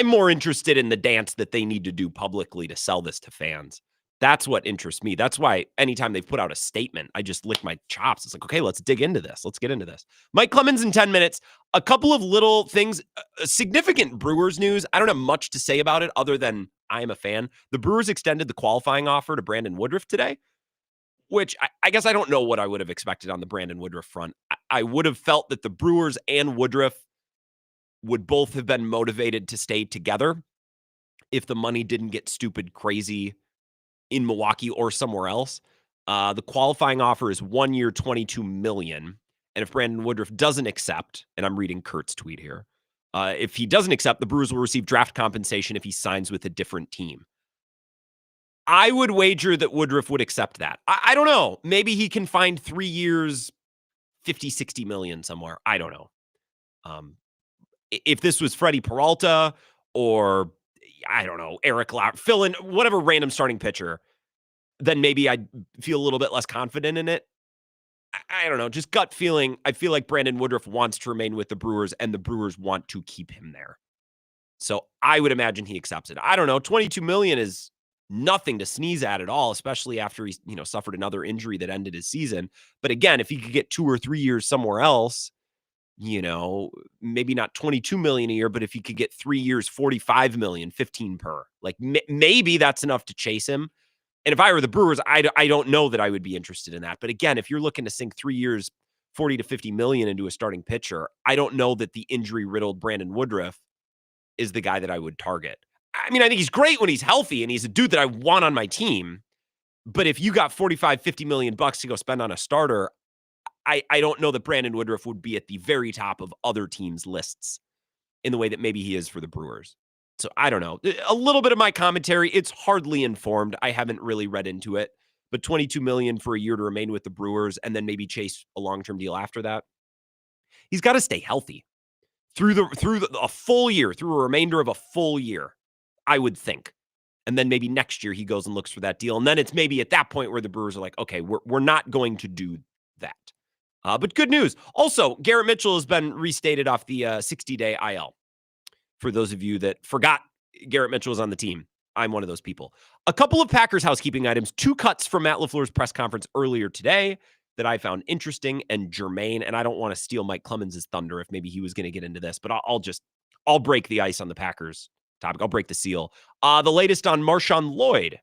more interested in the dance that they need to do publicly to sell this to fans. That's what interests me. That's why anytime they've put out a statement, I just lick my chops. It's like, okay, let's dig into this. Let's get into this. Mike Clemens in 10 minutes. A couple of little things, significant Brewers news. I don't have much to say about it other than I am a fan. The Brewers extended the qualifying offer to Brandon Woodruff today, which I guess I don't know what I would have expected on the Brandon Woodruff front. I would have felt that the Brewers and Woodruff would both have been motivated to stay together if the money didn't get stupid crazy in Milwaukee or somewhere else. The qualifying offer is 1 year, $22 million. And if Brandon Woodruff doesn't accept, and I'm reading Kurt's tweet here, if he doesn't accept, the Brewers will receive draft compensation if he signs with a different team. I would wager that Woodruff would accept that. I don't know. Maybe he can find 3 years, 50, 60 million somewhere. I don't know. If this was Freddie Peralta or, I don't know, Eric Lauer, fill in whatever random starting pitcher, then maybe I'd feel a little bit less confident in it. I don't know. Just gut feeling. I feel like Brandon Woodruff wants to remain with the Brewers and the Brewers want to keep him there. So I would imagine he accepts it. I don't know. 22 million is nothing to sneeze at all, especially after he, suffered another injury that ended his season. But again, if he could get 2 or 3 years somewhere else, maybe not 22 million a year, but if he could get 3 years, 45 million, 15 per, like maybe that's enough to chase him. And if I were the Brewers, I don't know that I would be interested in that. But again, if you're looking to sink 3 years, 40 to 50 million into a starting pitcher, I don't know that the injury riddled Brandon Woodruff is the guy that I would target. I mean, I think he's great when he's healthy and he's a dude that I want on my team. But if you got 45, 50 million bucks to go spend on a starter, I don't know that Brandon Woodruff would be at the very top of other teams' lists in the way that maybe he is for the Brewers. So I don't know. A little bit of my commentary, it's hardly informed. I haven't really read into it. But 22 million for a year to remain with the Brewers and then maybe chase a long-term deal after that. He's got to stay healthy through a full year, through a remainder of a full year, I would think. And then maybe next year he goes and looks for that deal. And then it's maybe at that point where the Brewers are like, okay, we're not going to do that. But good news. Also, Garrett Mitchell has been restated off the 60-day IL. For those of you that forgot Garrett Mitchell was on the team, I'm one of those people. A couple of Packers housekeeping items, 2 cuts from Matt LaFleur's press conference earlier today that I found interesting and germane. And I don't want to steal Mike Clemens' thunder if maybe he was going to get into this, but I'll break the ice on the Packers topic. I'll break the seal. The latest on Marshawn Lloyd.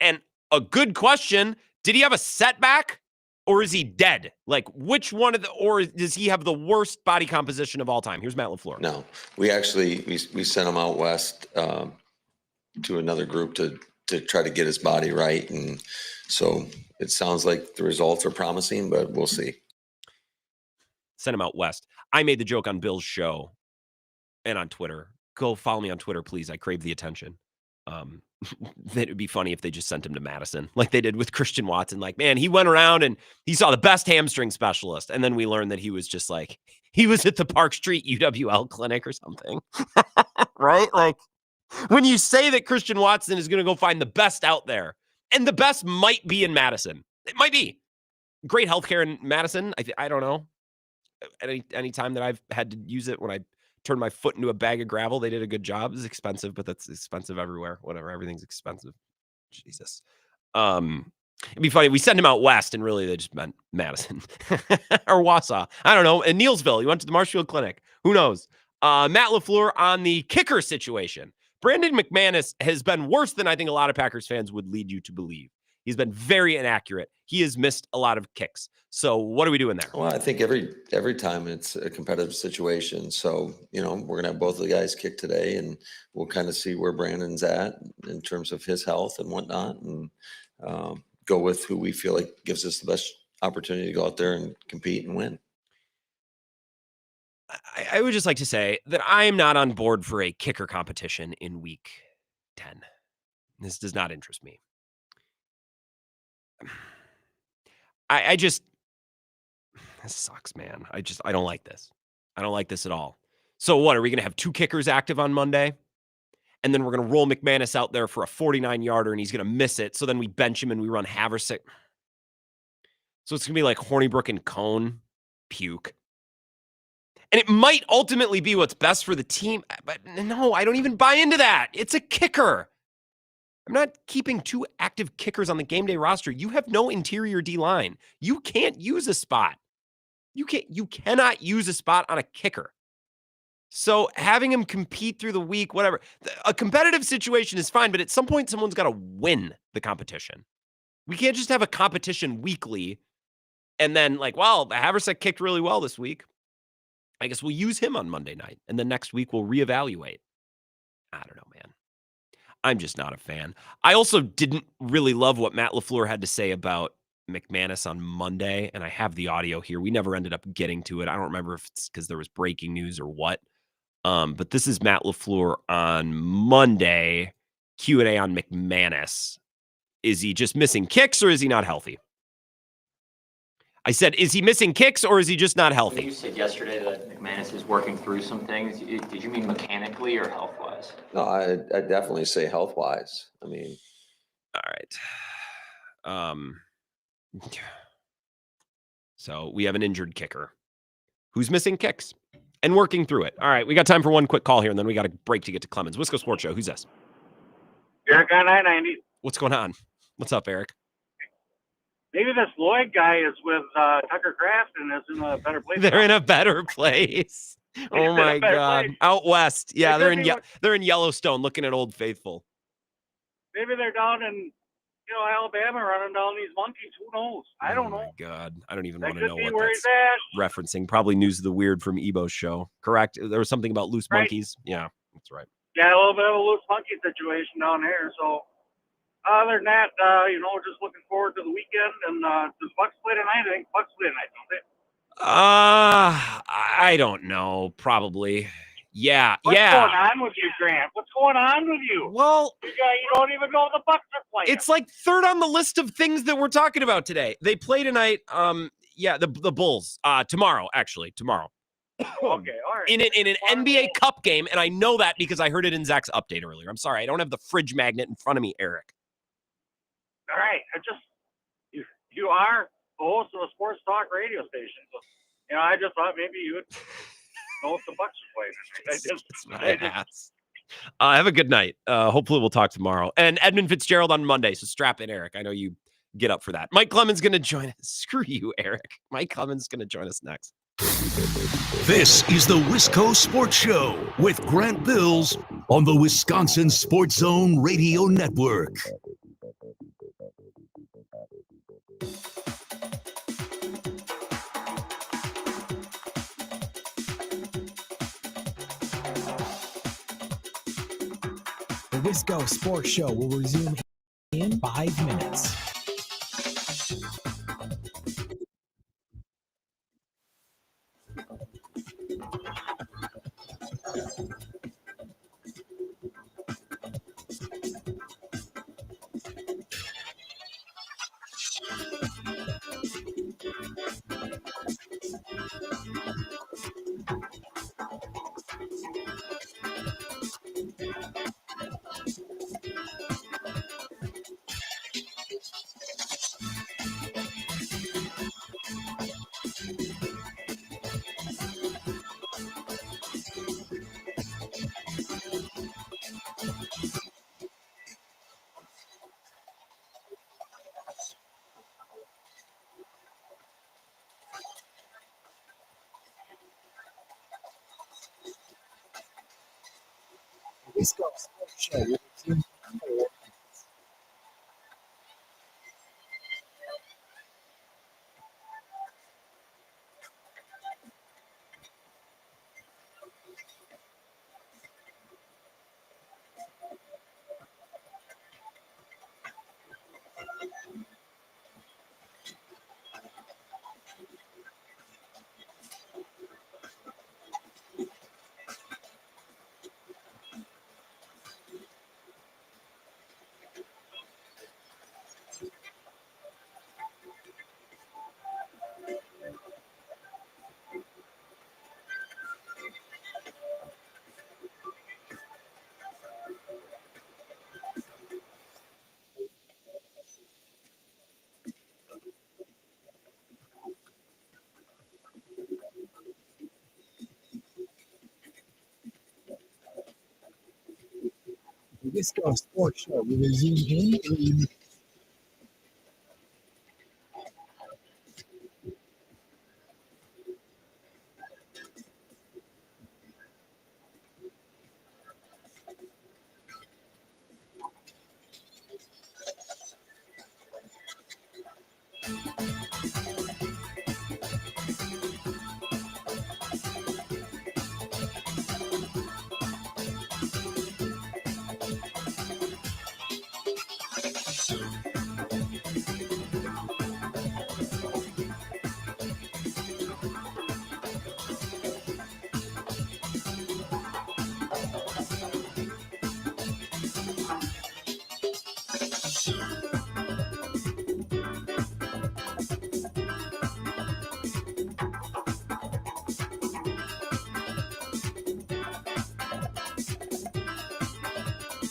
And a good question. Did he have a setback? Or is he dead? Like, which one or does he have the worst body composition of all time? Here's Matt LaFleur. No, we actually, we sent him out west to another group to try to get his body right. And so it sounds like the results are promising, but we'll see. Send him out west. I made the joke on Bill's show and on Twitter. Go follow me on Twitter, please. I crave the attention. that it would be funny if they just sent him to Madison like they did with Christian Watson. Like, man, he went around and he saw the best hamstring specialist. And then we learned that he was just like, he was at the Park Street UWL clinic or something. Right? Like, when you say that Christian Watson is going to go find the best out there, and the best might be in Madison. It might be. Great healthcare in Madison. I don't know. Any time that I've had to use it when I turned my foot into a bag of gravel, they did a good job. It's expensive, but that's expensive everywhere. Whatever. Everything's expensive. Jesus. It'd be funny. We send him out west, and really they just meant Madison or Wausau. I don't know. And Neilsville. He went to the Marshfield Clinic. Who knows? Matt LaFleur on the kicker situation. Brandon McManus has been worse than I think a lot of Packers fans would lead you to believe. He's been very inaccurate. He has missed a lot of kicks. So what are we doing there? Well, I think every time it's a competitive situation. So, we're going to have both of the guys kick today, and we'll kind of see where Brandon's at in terms of his health and whatnot, and go with who we feel like gives us the best opportunity to go out there and compete and win. I would just like to say that I am not on board for a kicker competition in week 10. This does not interest me. I just, this sucks, man. I don't like this. I don't like this at all. So what, are we going to have 2 kickers active on Monday? And then we're going to roll McManus out there for a 49-yarder and he's going to miss it. So then we bench him and we run Haversick. So it's going to be like Hornibrook and Cone. Puke. And it might ultimately be what's best for the team. But no, I don't even buy into that. It's a kicker. I'm not keeping 2 active kickers on the game day roster. You have no interior D-line. You can't use a spot. You cannot use a spot on a kicker. So having him compete through the week, whatever. A competitive situation is fine, but at some point, someone's got to win the competition. We can't just have a competition weekly and then Haversick kicked really well this week. I guess we'll use him on Monday night, and then next week we'll reevaluate. I don't know, man. I'm just not a fan. I also didn't really love what Matt LaFleur had to say about McManus on Monday, and I have the audio here. We never ended up getting to it. I don't remember if it's because there was breaking news or what. But this is Matt LaFleur on Monday, Q&A on McManus. Is he just missing kicks or is he not healthy? I said, is he missing kicks or is he just not healthy? You said yesterday that McManus is working through some things. Did you mean mechanically or health-wise? No, I definitely say health-wise. I mean. All right. So we have an injured kicker who's missing kicks and working through it. All right, we got time for one quick call here, and then we got a break to get to Clemens. Wisco Sports Show. Who's this? Eric on I-90. What's going on? What's up, Eric? Maybe this Lloyd guy is with Tucker Kraft and is in a better place. They're in a better place. Oh my God! Place. Out west, yeah, They they're in Yellowstone, looking at Old Faithful. Maybe they're down in Alabama running down these monkeys. Who knows? I don't know. Oh my God, I don't even That want to could know be what where that's he's at. referencing. Probably News of the Weird from Ebo's show. Correct? There was something about loose Right. monkeys. Yeah, that's right. Yeah, a little bit of a loose monkey situation down there. So other than that, just looking forward to the weekend. And does Bucks play tonight? I think Bucks play tonight, don't they? I don't know. Probably. Yeah. What's yeah. going on with you, Grant? What's going on with you? Well, you don't even know the Bucks are playing. It's like third on the list of things that we're talking about today. They play tonight. The Bulls. Tomorrow. Okay, all right. In an NBA Cup game, and I know that because I heard it in Zach's update earlier. I'm sorry, I don't have the fridge magnet in front of me, Eric. All right, you are the host of a sports talk radio station, so I just thought maybe you would know if the Bucks are playing. Have a good night. Hopefully we'll talk tomorrow. And Edmund Fitzgerald on Monday, so strap in, Eric. I know you get up for that. Mike Clemens going to join us. Screw you, Eric. Mike Clemens is going to join us next. This is the Wisco Sports Show with Grant Bills on the Wisconsin Sports Zone Radio Network. The Wisco Sports Show will resume in 5 minutes. Wisco Sports Show will resume in 4 minutes. The Wisco Sports Show will resume in 3 minutes.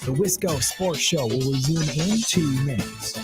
The Wisco Sports Show will resume in 2 minutes.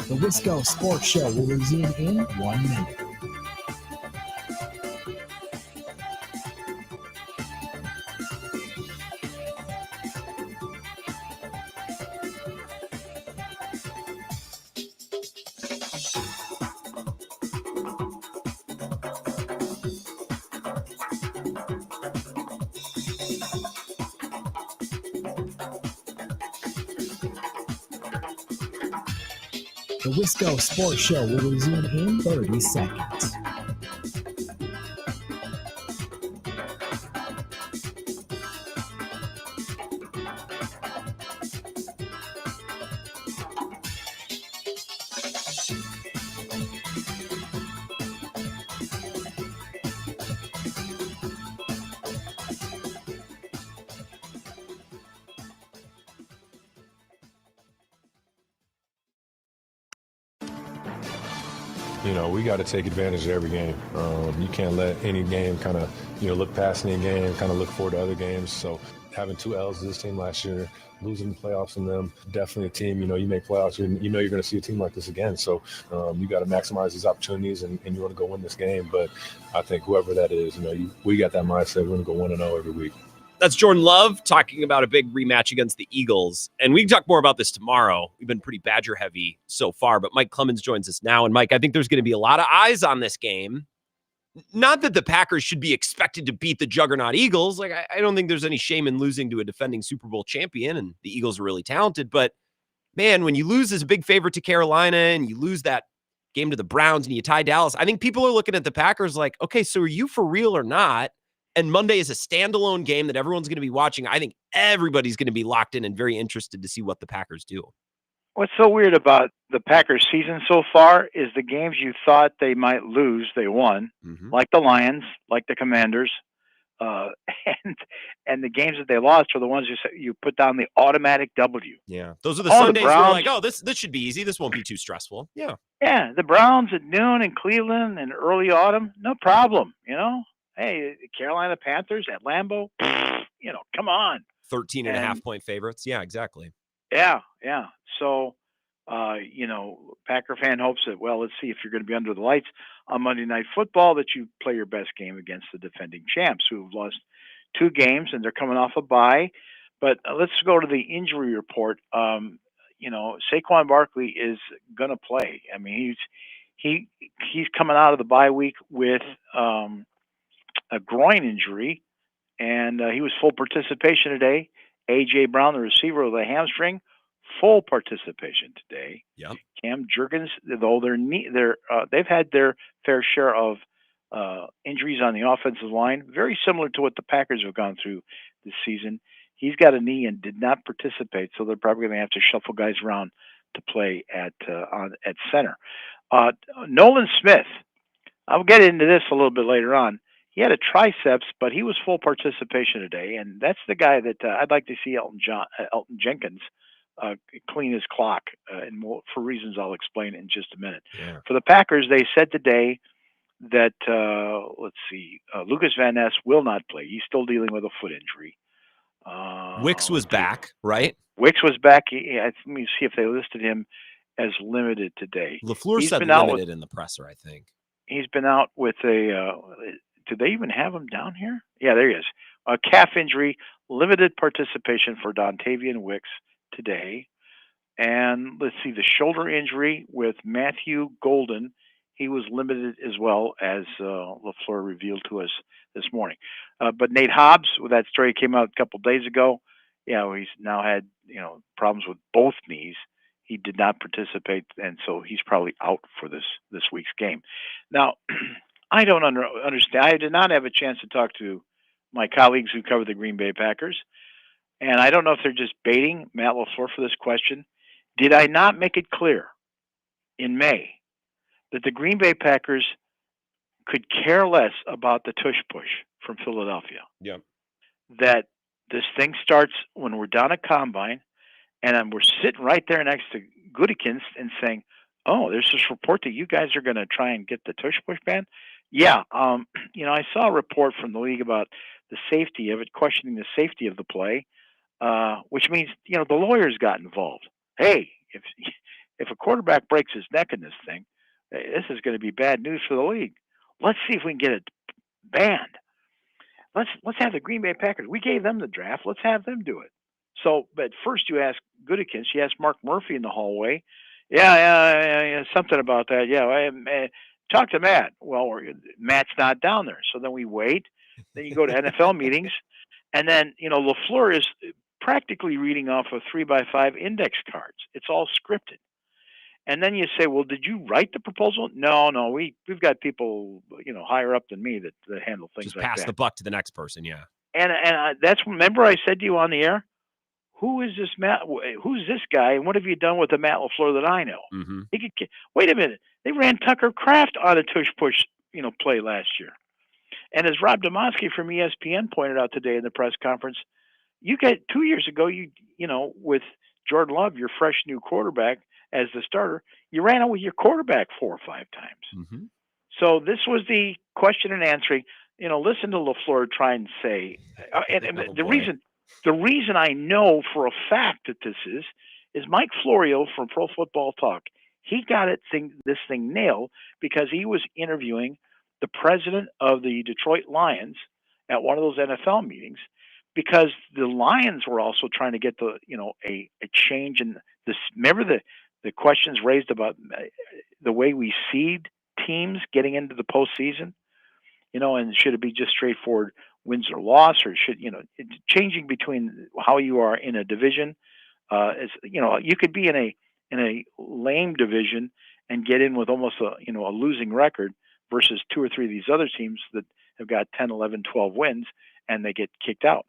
The Wisco Sports Show will resume in 1 minute. The Wisco Sports Show will resume in 30 seconds. You know, we got to take advantage of every game. You can't let any game kind of, look past any game, kind of look forward to other games. So having 2 L's to this team last year, losing the playoffs in them. Definitely a team, you make playoffs, you know you're going to see a team like this again. So you got to maximize these opportunities and you want to go win this game. But I think whoever that is, we got that mindset. We're going to go 1-0 every week. That's Jordan Love talking about a big rematch against the Eagles. And we can talk more about this tomorrow. We've been pretty Badger heavy so far, but Mike Clemens joins us now. And Mike, I think there's going to be a lot of eyes on this game. Not that the Packers should be expected to beat the juggernaut Eagles. Like, I don't think there's any shame in losing to a defending Super Bowl champion, and the Eagles are really talented. But, man, when you lose as a big favorite to Carolina and you lose that game to the Browns and you tie Dallas, I think people are looking at the Packers like, okay, so are you for real or not? And Monday is a standalone game that everyone's going to be watching. I think everybody's going to be locked in and very interested to see what the Packers do. What's so weird about the Packers season so far is the games you thought they might lose, they won, like the Lions, like the Commanders, and the games that they lost are the ones you put down the automatic W. Yeah, those are the Oh, the Sundays where Browns. like, oh, this should be easy. This won't be too stressful. Yeah. Yeah, the Browns at noon in Cleveland in early autumn, no problem. Hey, Carolina Panthers at Lambeau, come on. 13.5 point favorites. Yeah, exactly. Yeah. So, Packer fan hopes that, well, let's see if you're going to be under the lights on Monday Night Football, that you play your best game against the defending champs who have lost 2 games and they're coming off a bye. But let's go to the injury report. Saquon Barkley is going to play. I mean, he's coming out of the bye week with a groin injury, and he was full participation today. A.J. Brown, the receiver with a hamstring, full participation today. Yep. Cam Jurgens, though they've had their fair share of injuries on the offensive line, very similar to what the Packers have gone through this season. He's got a knee and did not participate, so they're probably going to have to shuffle guys around to play at center. Nolan Smith, I'll get into this a little bit later on. He had a triceps, but he was full participation today, and that's the guy that I'd like to see Elton Jenkins clean his clock, and for reasons I'll explain in just a minute. Yeah. For the Packers, they said today that Lucas Van Ness will not play. He's still dealing with a foot injury. Wicks was back, right? Wicks was back. Let me see if they listed him as limited today. LaFleur He's said been out limited in the presser, I think. He's been out with a. Do they even have him down here? Yeah, there he is. A calf injury, limited participation for Dontavian Wicks today. And let's see, the shoulder injury with Matthew Golden, he was limited as well, as LaFleur revealed to us this morning. But Nate Hobbs, with that story came out a couple days ago. Yeah, he's now had problems with both knees. He did not participate, and so he's probably out for this week's game. Now, I don't understand. I did not have a chance to talk to my colleagues who cover the Green Bay Packers, and I don't know if they're just baiting Matt LaFleur for this question. Did I not make it clear in May that the Green Bay Packers could care less about the tush push from Philadelphia? Yeah. That this thing starts when we're down at Combine, and we're sitting right there next to Gutekunst and saying, oh, there's this report that you guys are going to try and get the tush push ban. Yeah. I saw a report from the league about the safety of it, questioning the safety of the play, which means, the lawyers got involved. Hey, if a quarterback breaks his neck in this thing, this is going to be bad news for the league. Let's see if we can get it banned. Let's have the Green Bay Packers. We gave them the draft. Let's have them do it. So, but first you ask Gutekunst, you ask Mark Murphy in the hallway. Yeah, something about that. Yeah, talk to Matt. Well, Matt's not down there. So then we wait. Then you go to NFL meetings. And then, LaFleur is practically reading off of 3x5 index cards. It's all scripted. And then you say, well, did you write the proposal? No, we've got people, higher up than me that handle things Just like that. pass the buck to the next person, yeah. And that's, remember I said to you on the air, who is this Matt? Who's this guy? And what have you done with the Matt LaFleur that I know? Mm-hmm. Wait a minute. They ran Tucker Kraft on a tush push, play last year. And as Rob Domofsky from ESPN pointed out today in the press conference, you got 2 years ago, with Jordan Love, your fresh new quarterback as the starter, you ran out with your quarterback 4 or 5 times. Mm-hmm. So this was the question and answering. Listen to LaFleur try and say, and the reason the reason I know for a fact that this is Mike Florio from Pro Football Talk. He got this thing nailed because he was interviewing the president of the Detroit Lions at one of those NFL meetings, because the Lions were also trying to get a change in this. Remember the questions raised about the way we seed teams getting into the postseason, and should it be just straightforward wins or loss, or should changing between how you are in a division? You could be in a lame division and get in with almost a losing record versus two or three of these other teams that have got 10, 11, 12 wins and they get kicked out.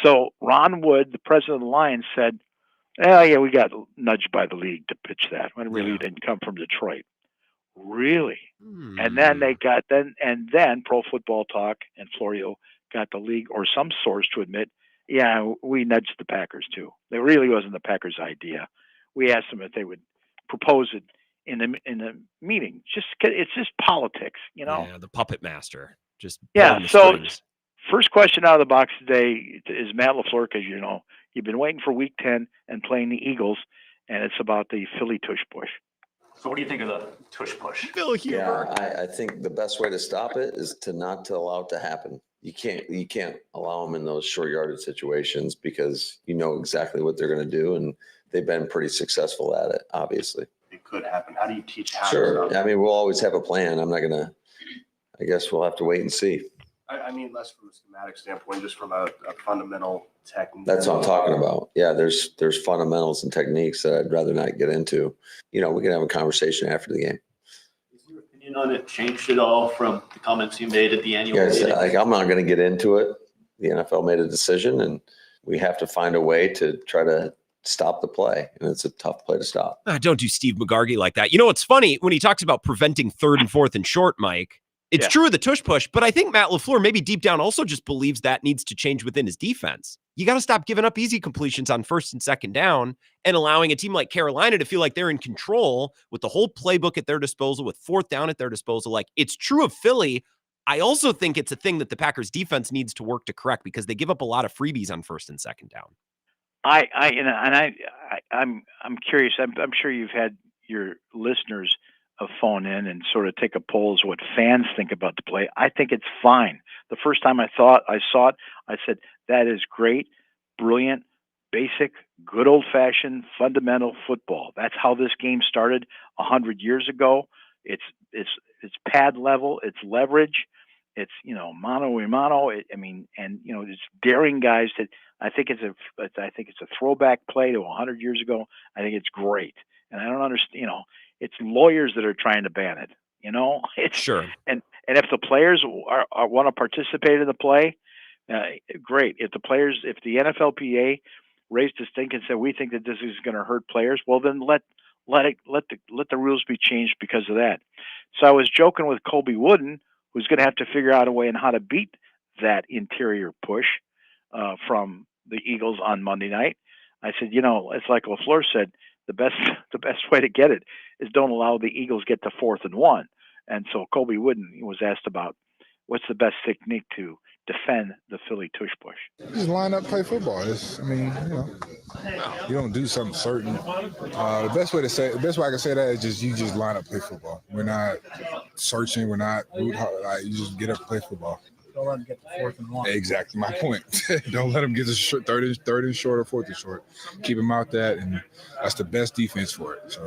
So Ron Wood, the president of the Lions, said, "Oh yeah, we got nudged by the league to pitch that when really didn't come from Detroit." Really? And then they got then Pro Football Talk and Florio got the league or some source to admit, yeah, we nudged the Packers too. It really wasn't the Packers' idea. We asked them if they would propose it in the meeting. It's just politics, Yeah, the puppet master. Just Yeah. pulling the So strings. first question out of the box today is Matt LaFleur, because you've been waiting for Week 10 and playing the Eagles, and it's about the Philly tush push. So what do you think of the tush push? Phil Huber. Yeah, I think the best way to stop it is to not to allow it to happen. You can't allow them in those short yardage situations, because you know exactly what they're going to do, and they've been pretty successful at it, obviously. It could happen. How do you teach how to Sure. stop I mean, we'll always have a plan. I guess we'll have to wait and see. I mean, less from a schematic standpoint, just from a fundamental technique. That's what I'm talking about. Yeah, there's fundamentals and techniques that I'd rather not get into. We can have a conversation after the game. Is your opinion on it changed at all from the comments you made at the annual Yes, meeting? I'm not going to get into it. The NFL made a decision, and we have to find a way to try to stop the play, and it's a tough play to stop. Don't do Steve McGargy like that. What's funny when he talks about preventing 3rd and 4th and short, Mike? It's true of the tush push, but I think Matt LaFleur maybe deep down also just believes that needs to change within his defense. You got to stop giving up easy completions on 1st and 2nd down and allowing a team like Carolina to feel like they're in control with the whole playbook at their disposal, with 4th down at their disposal. Like, it's true of Philly. I also think it's a thing that the Packers defense needs to work to correct, because they give up a lot of freebies on 1st and 2nd down. I'm curious. I'm sure you've had your listeners phone in and sort of take a poll as what fans think about the play. I think it's fine. The first time I saw it, I said, that is great, brilliant, basic, good old-fashioned, fundamental football. That's how this game started 100 years ago. It's pad level, it's leverage, it's mano a mano. It's daring guys that I think it's a throwback play to 100 years ago. I think it's great, and I don't understand. It's lawyers that are trying to ban it. It's sure. And if the players want to participate in the play, great. If the NFLPA raised a stink and said, we think that this is going to hurt players, well then let the rules be changed because of that. So I was joking with Colby Wooden, who's going to have to figure out a way on how to beat that interior push from the Eagles on Monday night. I said, it's like LaFleur said, the best way to get it is don't allow the Eagles get to 4th and 1. And so Colby Wooden was asked about what's the best technique to defend the Philly tush push. Just line up, play football. You don't do something certain. The best way I can say that is you just line up, play football. We're not searching. We're not root hard. Like, you just get up, play football. Don't let them get to 4th and 1. Exactly my point. Don't let them get to third and short or 4th and short. Keep them out that, and that's the best defense for it. So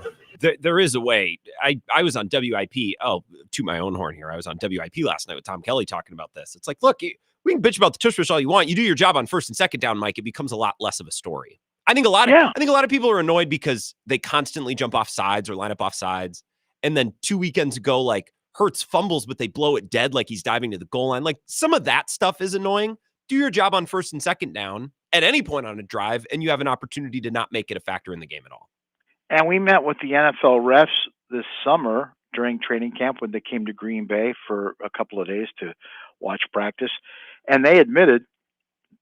there is a way. I was on WIP. Oh, to my own horn here. I was on WIP last night with Tom Kelly talking about this. It's like, look, we can bitch about the tush push all you want. You do your job on 1st and 2nd down, Mike. It becomes a lot less of a story. I think a lot of people are annoyed because they constantly jump off sides or line up off sides. And then 2 weekends ago, like, Hurts fumbles, but they blow it dead like he's diving to the goal line. Like, some of that stuff is annoying. Do your job on 1st and 2nd down at any point on a drive, and you have an opportunity to not make it a factor in the game at all. And we met with the NFL refs this summer during training camp when they came to Green Bay for a couple of days to watch practice. And they admitted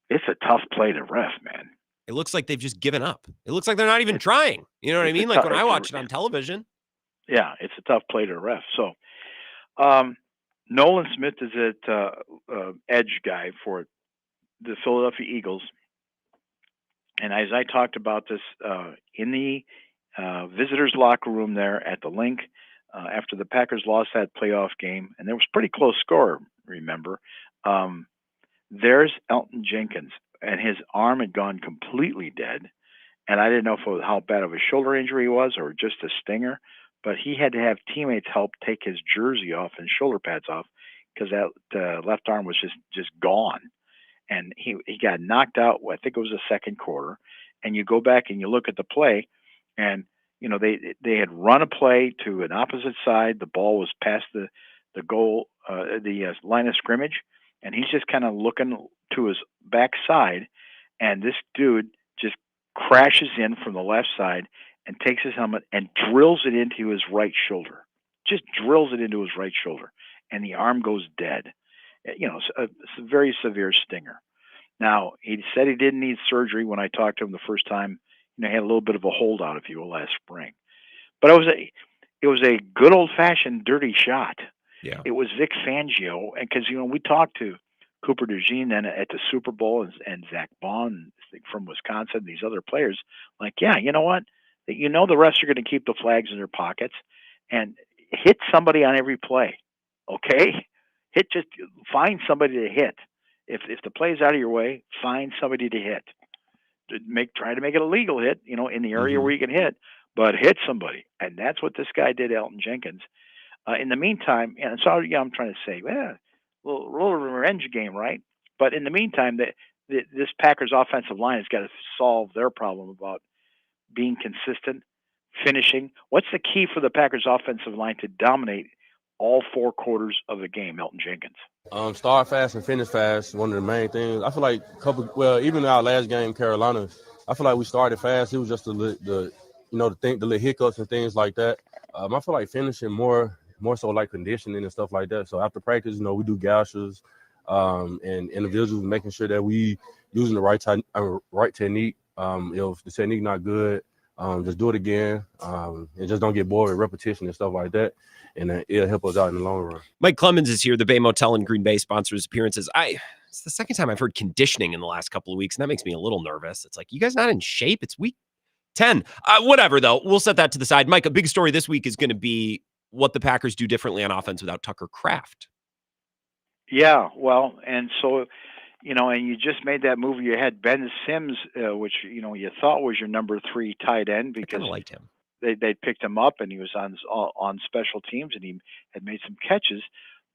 it's a tough play to ref, man. It looks like they've just given up. It looks like they're not even trying. You know what I mean? Like when I watch it on television. Yeah, it's a tough play to ref. So Nolan Smith is at edge guy for the Philadelphia Eagles. And as I talked about this in the visitors' locker room there at the Link after the Packers lost that playoff game, and there was a pretty close score, remember, there's Elton Jenkins, and his arm had gone completely dead. And I didn't know how bad of a shoulder injury it was or just a stinger, but he had to have teammates help take his jersey off and shoulder pads off because that left arm was just gone. And he got knocked out. I think it was the second quarter. And you go back and you look at the play, and they had run a play to an opposite side. The ball was past the goal, the line of scrimmage, and he's just kind of looking to his backside, and this dude just crashes in from the left side and takes his helmet and drills it into his right shoulder. Just drills it into his right shoulder, and the arm goes dead. It's a very severe stinger. Now, he said he didn't need surgery when I talked to him the first time. He had a little bit of a holdout, if you will, last spring. But it was a good old-fashioned dirty shot. Yeah. It was Vic Fangio, and because we talked to Cooper DeJean then at the Super Bowl and Zach Bond from Wisconsin, these other players, like, yeah, you know what? The refs are going to keep the flags in their pockets and hit somebody on every play, okay? Just find somebody to hit. If the play's out of your way, find somebody to hit. Try to make it a legal hit, in the area where you can hit, but hit somebody. And that's what this guy did, Elton Jenkins. In the meantime, and so I'm trying to say, a little revenge game, right? But in the meantime, this Packers offensive line has got to solve their problem about being consistent, finishing. What's the key for the Packers offensive line to dominate all 4 quarters of the game, Elton Jenkins? Start fast and finish fast. One of the main things. I feel like even our last game, Carolina, I feel like we started fast. It was just the little hiccups and things like that. I feel like finishing more so like conditioning and stuff like that. So after practice, we do gashes and individuals, making sure that we using the right technique. If the technique not good, just do it again and just don't get bored with repetition and stuff like that. And it'll help us out in the long run. Mike Clemens is here. The Bay Motel in Green Bay sponsors appearances. It's the second time I've heard conditioning in the last couple of weeks, and that makes me a little nervous. It's like, you guys not in shape? It's week 10. Whatever, though. We'll set that to the side. Mike, a big story this week is going to be what the Packers do differently on offense without Tucker Kraft. Yeah, well, and so, and you just made that move. You had Ben Sims, which, you thought was your number 3 tight end because I liked him. They picked him up, and he was on special teams, and he had made some catches.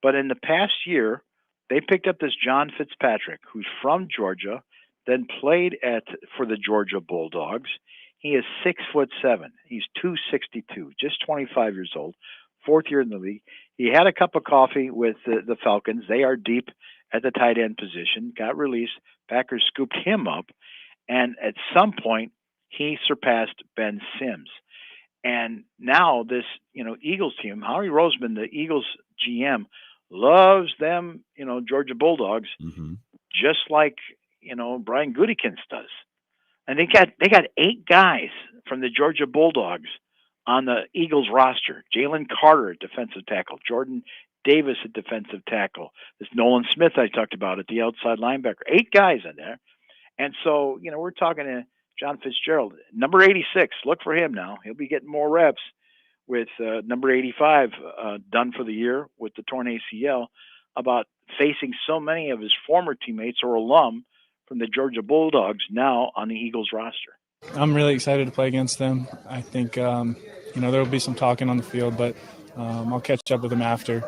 But in the past year, they picked up this John Fitzpatrick, who's from Georgia, then played for the Georgia Bulldogs. He is 6'7". He's 262, just 25 years old, 4th year in the league. He had a cup of coffee with the Falcons. They are deep at the tight end position. Got released. Packers scooped him up, and at some point, he surpassed Ben Sims. And now this, Eagles team, Howie Roseman, the Eagles GM, loves them, Georgia Bulldogs, just like, Brian Gutekunst does. And they got 8 guys from the Georgia Bulldogs on the Eagles roster. Jalen Carter at defensive tackle, Jordan Davis at defensive tackle, this Nolan Smith I talked about at the outside linebacker. 8 guys in there. And so, we're talking to John Fitzgerald, number 86. Look for him now. He'll be getting more reps with number 85 done for the year with the torn ACL, about facing so many of his former teammates or alum from the Georgia Bulldogs now on the Eagles roster. I'm really excited to play against them. I think, there will be some talking on the field, but I'll catch up with them after.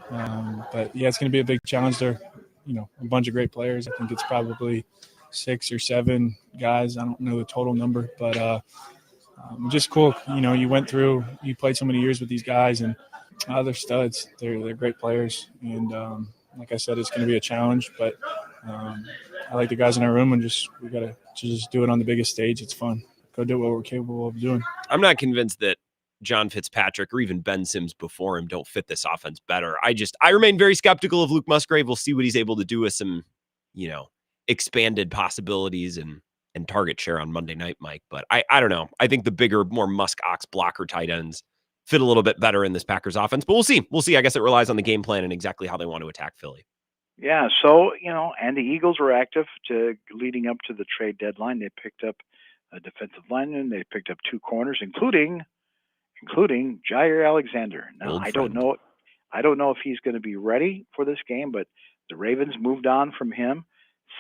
But, yeah, it's going to be a big challenge. They're, a bunch of great players. I think it's probably 6 or 7 guys. I don't know the total number, but just cool. You played so many years with these guys, and they're studs. They're great players. And like I said, it's going to be a challenge, but I like the guys in our room, and we got to just do it on the biggest stage. It's fun. Go do what we're capable of doing. I'm not convinced that John Fitzpatrick or even Ben Sims before him don't fit this offense better. I remain very skeptical of Luke Musgrave. We'll see what he's able to do with some, expanded possibilities and target share on Monday night, Mike. But I don't know. I think the bigger, more musk-ox blocker tight ends fit a little bit better in this Packers offense. But we'll see. I guess it relies on the game plan and exactly how they want to attack Philly. Yeah, so, and the Eagles were active leading up to the trade deadline. They picked up a defensive lineman. They picked up 2 corners, including Jair Alexander. Now, Old I don't friend. know. I don't know if he's going to be ready for this game, but the Ravens moved on from him,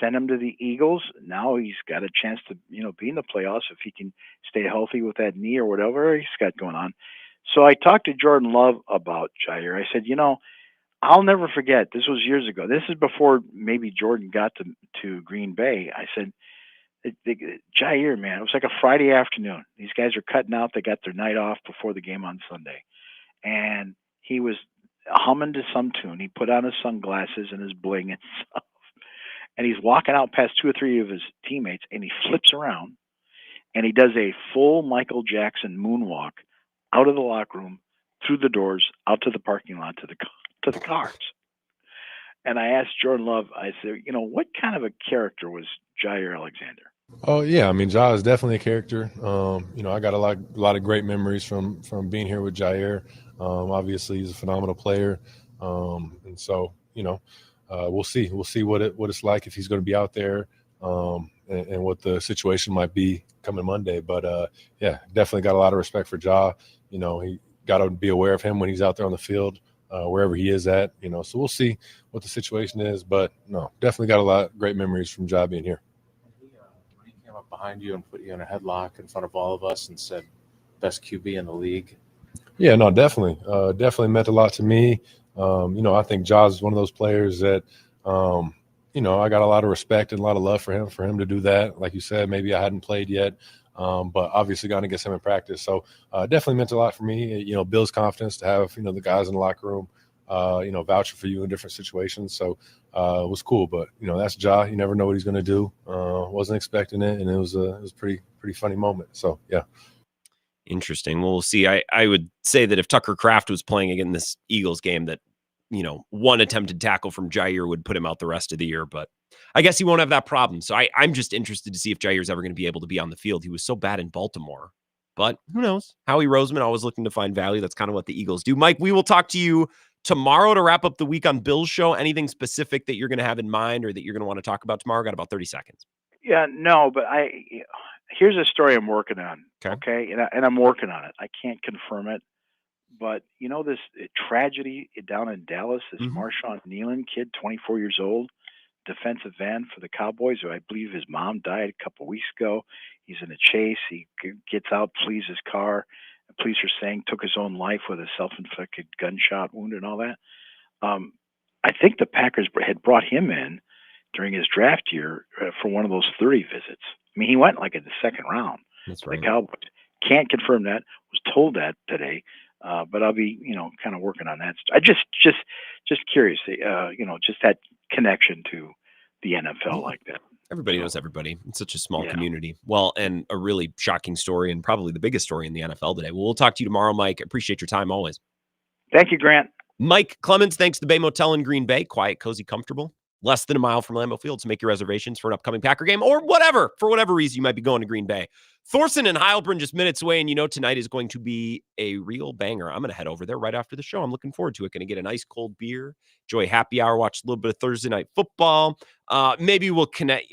sent him to the Eagles. Now he's got a chance to, be in the playoffs if he can stay healthy with that knee or whatever he's got going on. So I talked to Jordan Love about Jair. I said, I'll never forget. This was years ago. This is before maybe Jordan got to Green Bay. I said, Jair, man, it was like a Friday afternoon. These guys are cutting out. They got their night off before the game on Sunday. And he was humming to some tune. He put on his sunglasses and his bling and stuff. And he's walking out past 2 or 3 of his teammates, and he flips around, and he does a full Michael Jackson moonwalk out of the locker room, through the doors, out to the parking lot, to the cars. And I asked Jordan Love, I said, what kind of a character was Jair Alexander? Oh yeah, I mean, Ja is definitely a character. I got a lot of great memories from being here with Jair. Obviously, he's a phenomenal player, and so we'll see what it's like if he's going to be out there, and what the situation might be coming Monday. But yeah, definitely got a lot of respect for Ja. He got to be aware of him when he's out there on the field, wherever he is at. So we'll see what the situation is. But no, definitely got a lot of great memories from Ja being here. Came up behind you and put you in a headlock in front of all of us and said, "Best QB in the league." Yeah, no, definitely. Definitely meant a lot to me. I think Jaws is one of those players that, I got a lot of respect and a lot of love for him to do that. Like you said, maybe I hadn't played yet, but obviously going to get some in practice. So definitely meant a lot for me. Builds confidence to have, the guys in the locker room, vouching for you in different situations. So it was cool, but that's Ja. You never know what he's going to do. Wasn't expecting it, and it was a pretty funny moment. So yeah. Interesting. Well, we'll see. I would say that if Tucker Kraft was playing again in this Eagles game, that one attempted tackle from Jair would put him out the rest of the year. But I guess he won't have that problem. So I'm just interested to see if Jair's ever going to be able to be on the field. He was so bad in Baltimore. But who knows? Howie Roseman always looking to find value. That's kind of what the Eagles do. Mike, we will talk to you tomorrow to wrap up the week on Bill's show. Anything specific that you're going to have in mind or that you're going to want to talk about tomorrow? Got about 30 seconds. Yeah, no, but here's a story I'm working on. Okay, and I'm working on it. I can't confirm it, but this tragedy down in Dallas, this Marshawn Nealon kid, 24 years old, defensive end for the Cowboys, who I believe his mom died a couple weeks ago. He's in a chase. He gets out, flees his car. The police are saying took his own life with a self-inflicted gunshot wound and all that. I think the Packers had brought him in during his draft year for one of those 30 visits. I mean, he went like in the second round. That's right. The Cowboys. Can't confirm that. Was told that today, but I'll be kind of working on that. I just curious, just that connection to the NFL like that. Everybody knows everybody. It's such a small community. Well, and a really shocking story, and probably the biggest story in the NFL today. Well, we'll talk to you tomorrow, Mike. Appreciate your time always. Thank you, Grant. Mike Clemens, thanks to the Bay Motel in Green Bay. Quiet, cozy, comfortable. Less than a mile from Lambeau Field. So make your reservations for an upcoming Packer game or whatever, for whatever reason you might be going to Green Bay. Thorson and Heilbronn just minutes away, and tonight is going to be a real banger. I'm going to head over there right after the show. I'm looking forward to it. Going to get a nice cold beer, enjoy happy hour, watch a little bit of Thursday Night Football. Maybe we'll connect.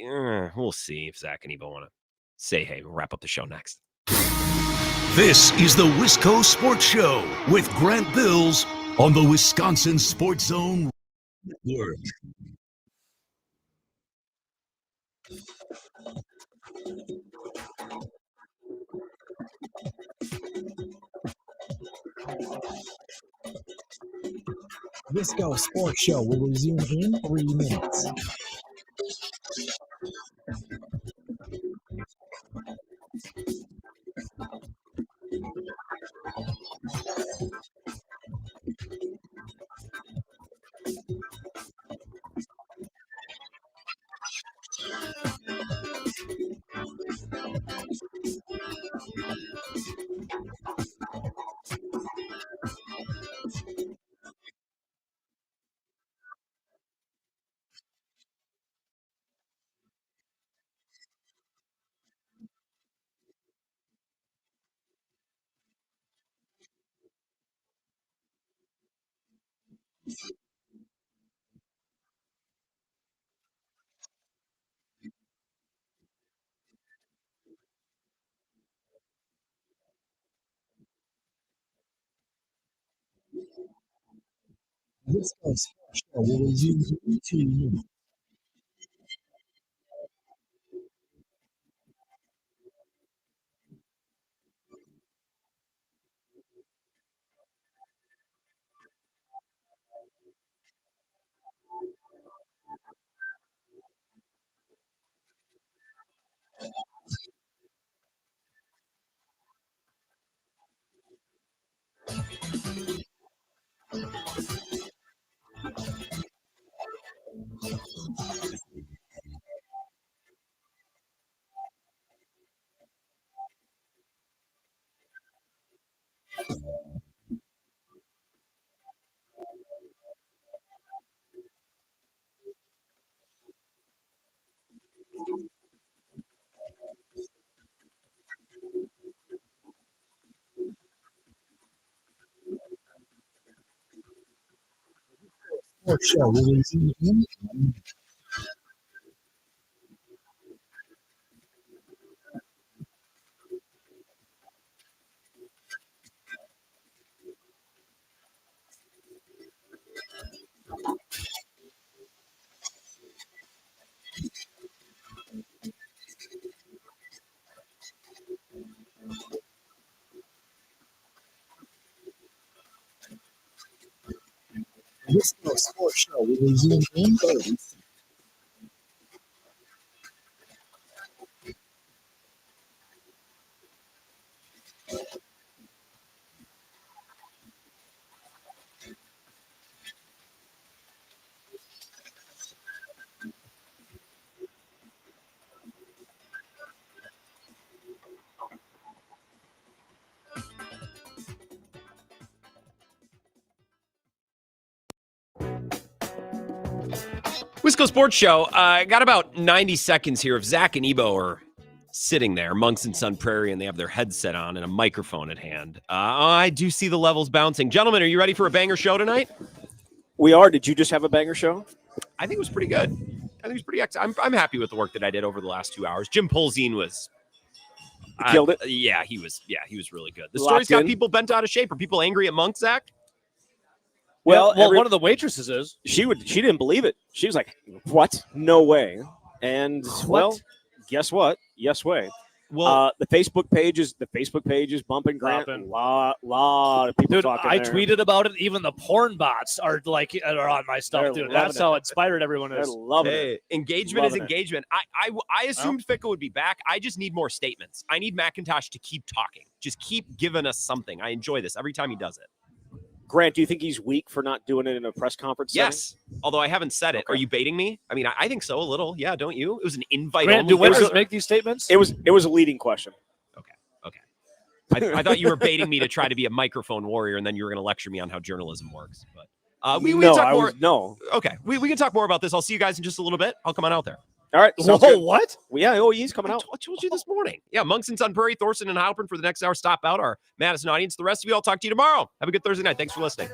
We'll see if Zach and Eva want to say hey. We'll wrap up the show next. This is the Wisco Sports Show with Grant Bills on the Wisconsin Sports Zone Network. Wisco Sports Show will resume in 3 minutes. Wisco Sports Show will resume in 2 minutes. Sports Show will resume in 1 minute. Wisco Sports Show will resume in 30 seconds. Wisco Sports Show. Got about 90 seconds here. If Zach and Ebo are sitting there, Monks and Sun Prairie, and they have their headset on and a microphone at hand, I do see the levels bouncing. Gentlemen, are you ready for a banger show tonight? We are. Did you just have a banger show? I think it was pretty good. I think it was pretty excellent. I'm happy with the work that I did over the last 2 hours. Jim Polzin was killed it. Yeah, he was really good. The story's got people bent out of shape. Are people angry at Monk, Zach? Well, one of the waitresses is. She didn't believe it. She was like, "What? No way!" And well, guess what? Yes way. Well, the Facebook page is bumping. Grant, lot of people Dude, talking. I there. tweeted about it. Even the porn bots are on my stuff, They're dude. loving That's it. how inspired everyone They're is. loving it. Engagement is Loving it. engagement. I assumed Ficko would be back. I just need more statements. I need McIntosh to keep talking. Just keep giving us something. I enjoy this every time he does it. Grant, do you think he's weak for not doing it in a press conference? Yes, although I haven't said it. Are you baiting me? I mean, I think so a little. Yeah, don't you? It was an invite. Grant, only do winners thing. make these statements? It was a leading question. I thought you were baiting me to try to be a microphone warrior, and then you were going to lecture me on how journalism works. But we No, can talk I more. was- no. Okay, we can talk more about this. I'll see you guys in just a little bit. I'll come on out there. All right. Whoa, good. what? Well, yeah, he's coming out. I told you this morning. Yeah, Monks and Sun Prairie, Thorson and Halpern for the next hour. Stop out our Madison audience. The rest of you, I'll talk to you tomorrow. Have a good Thursday night. Thanks for listening.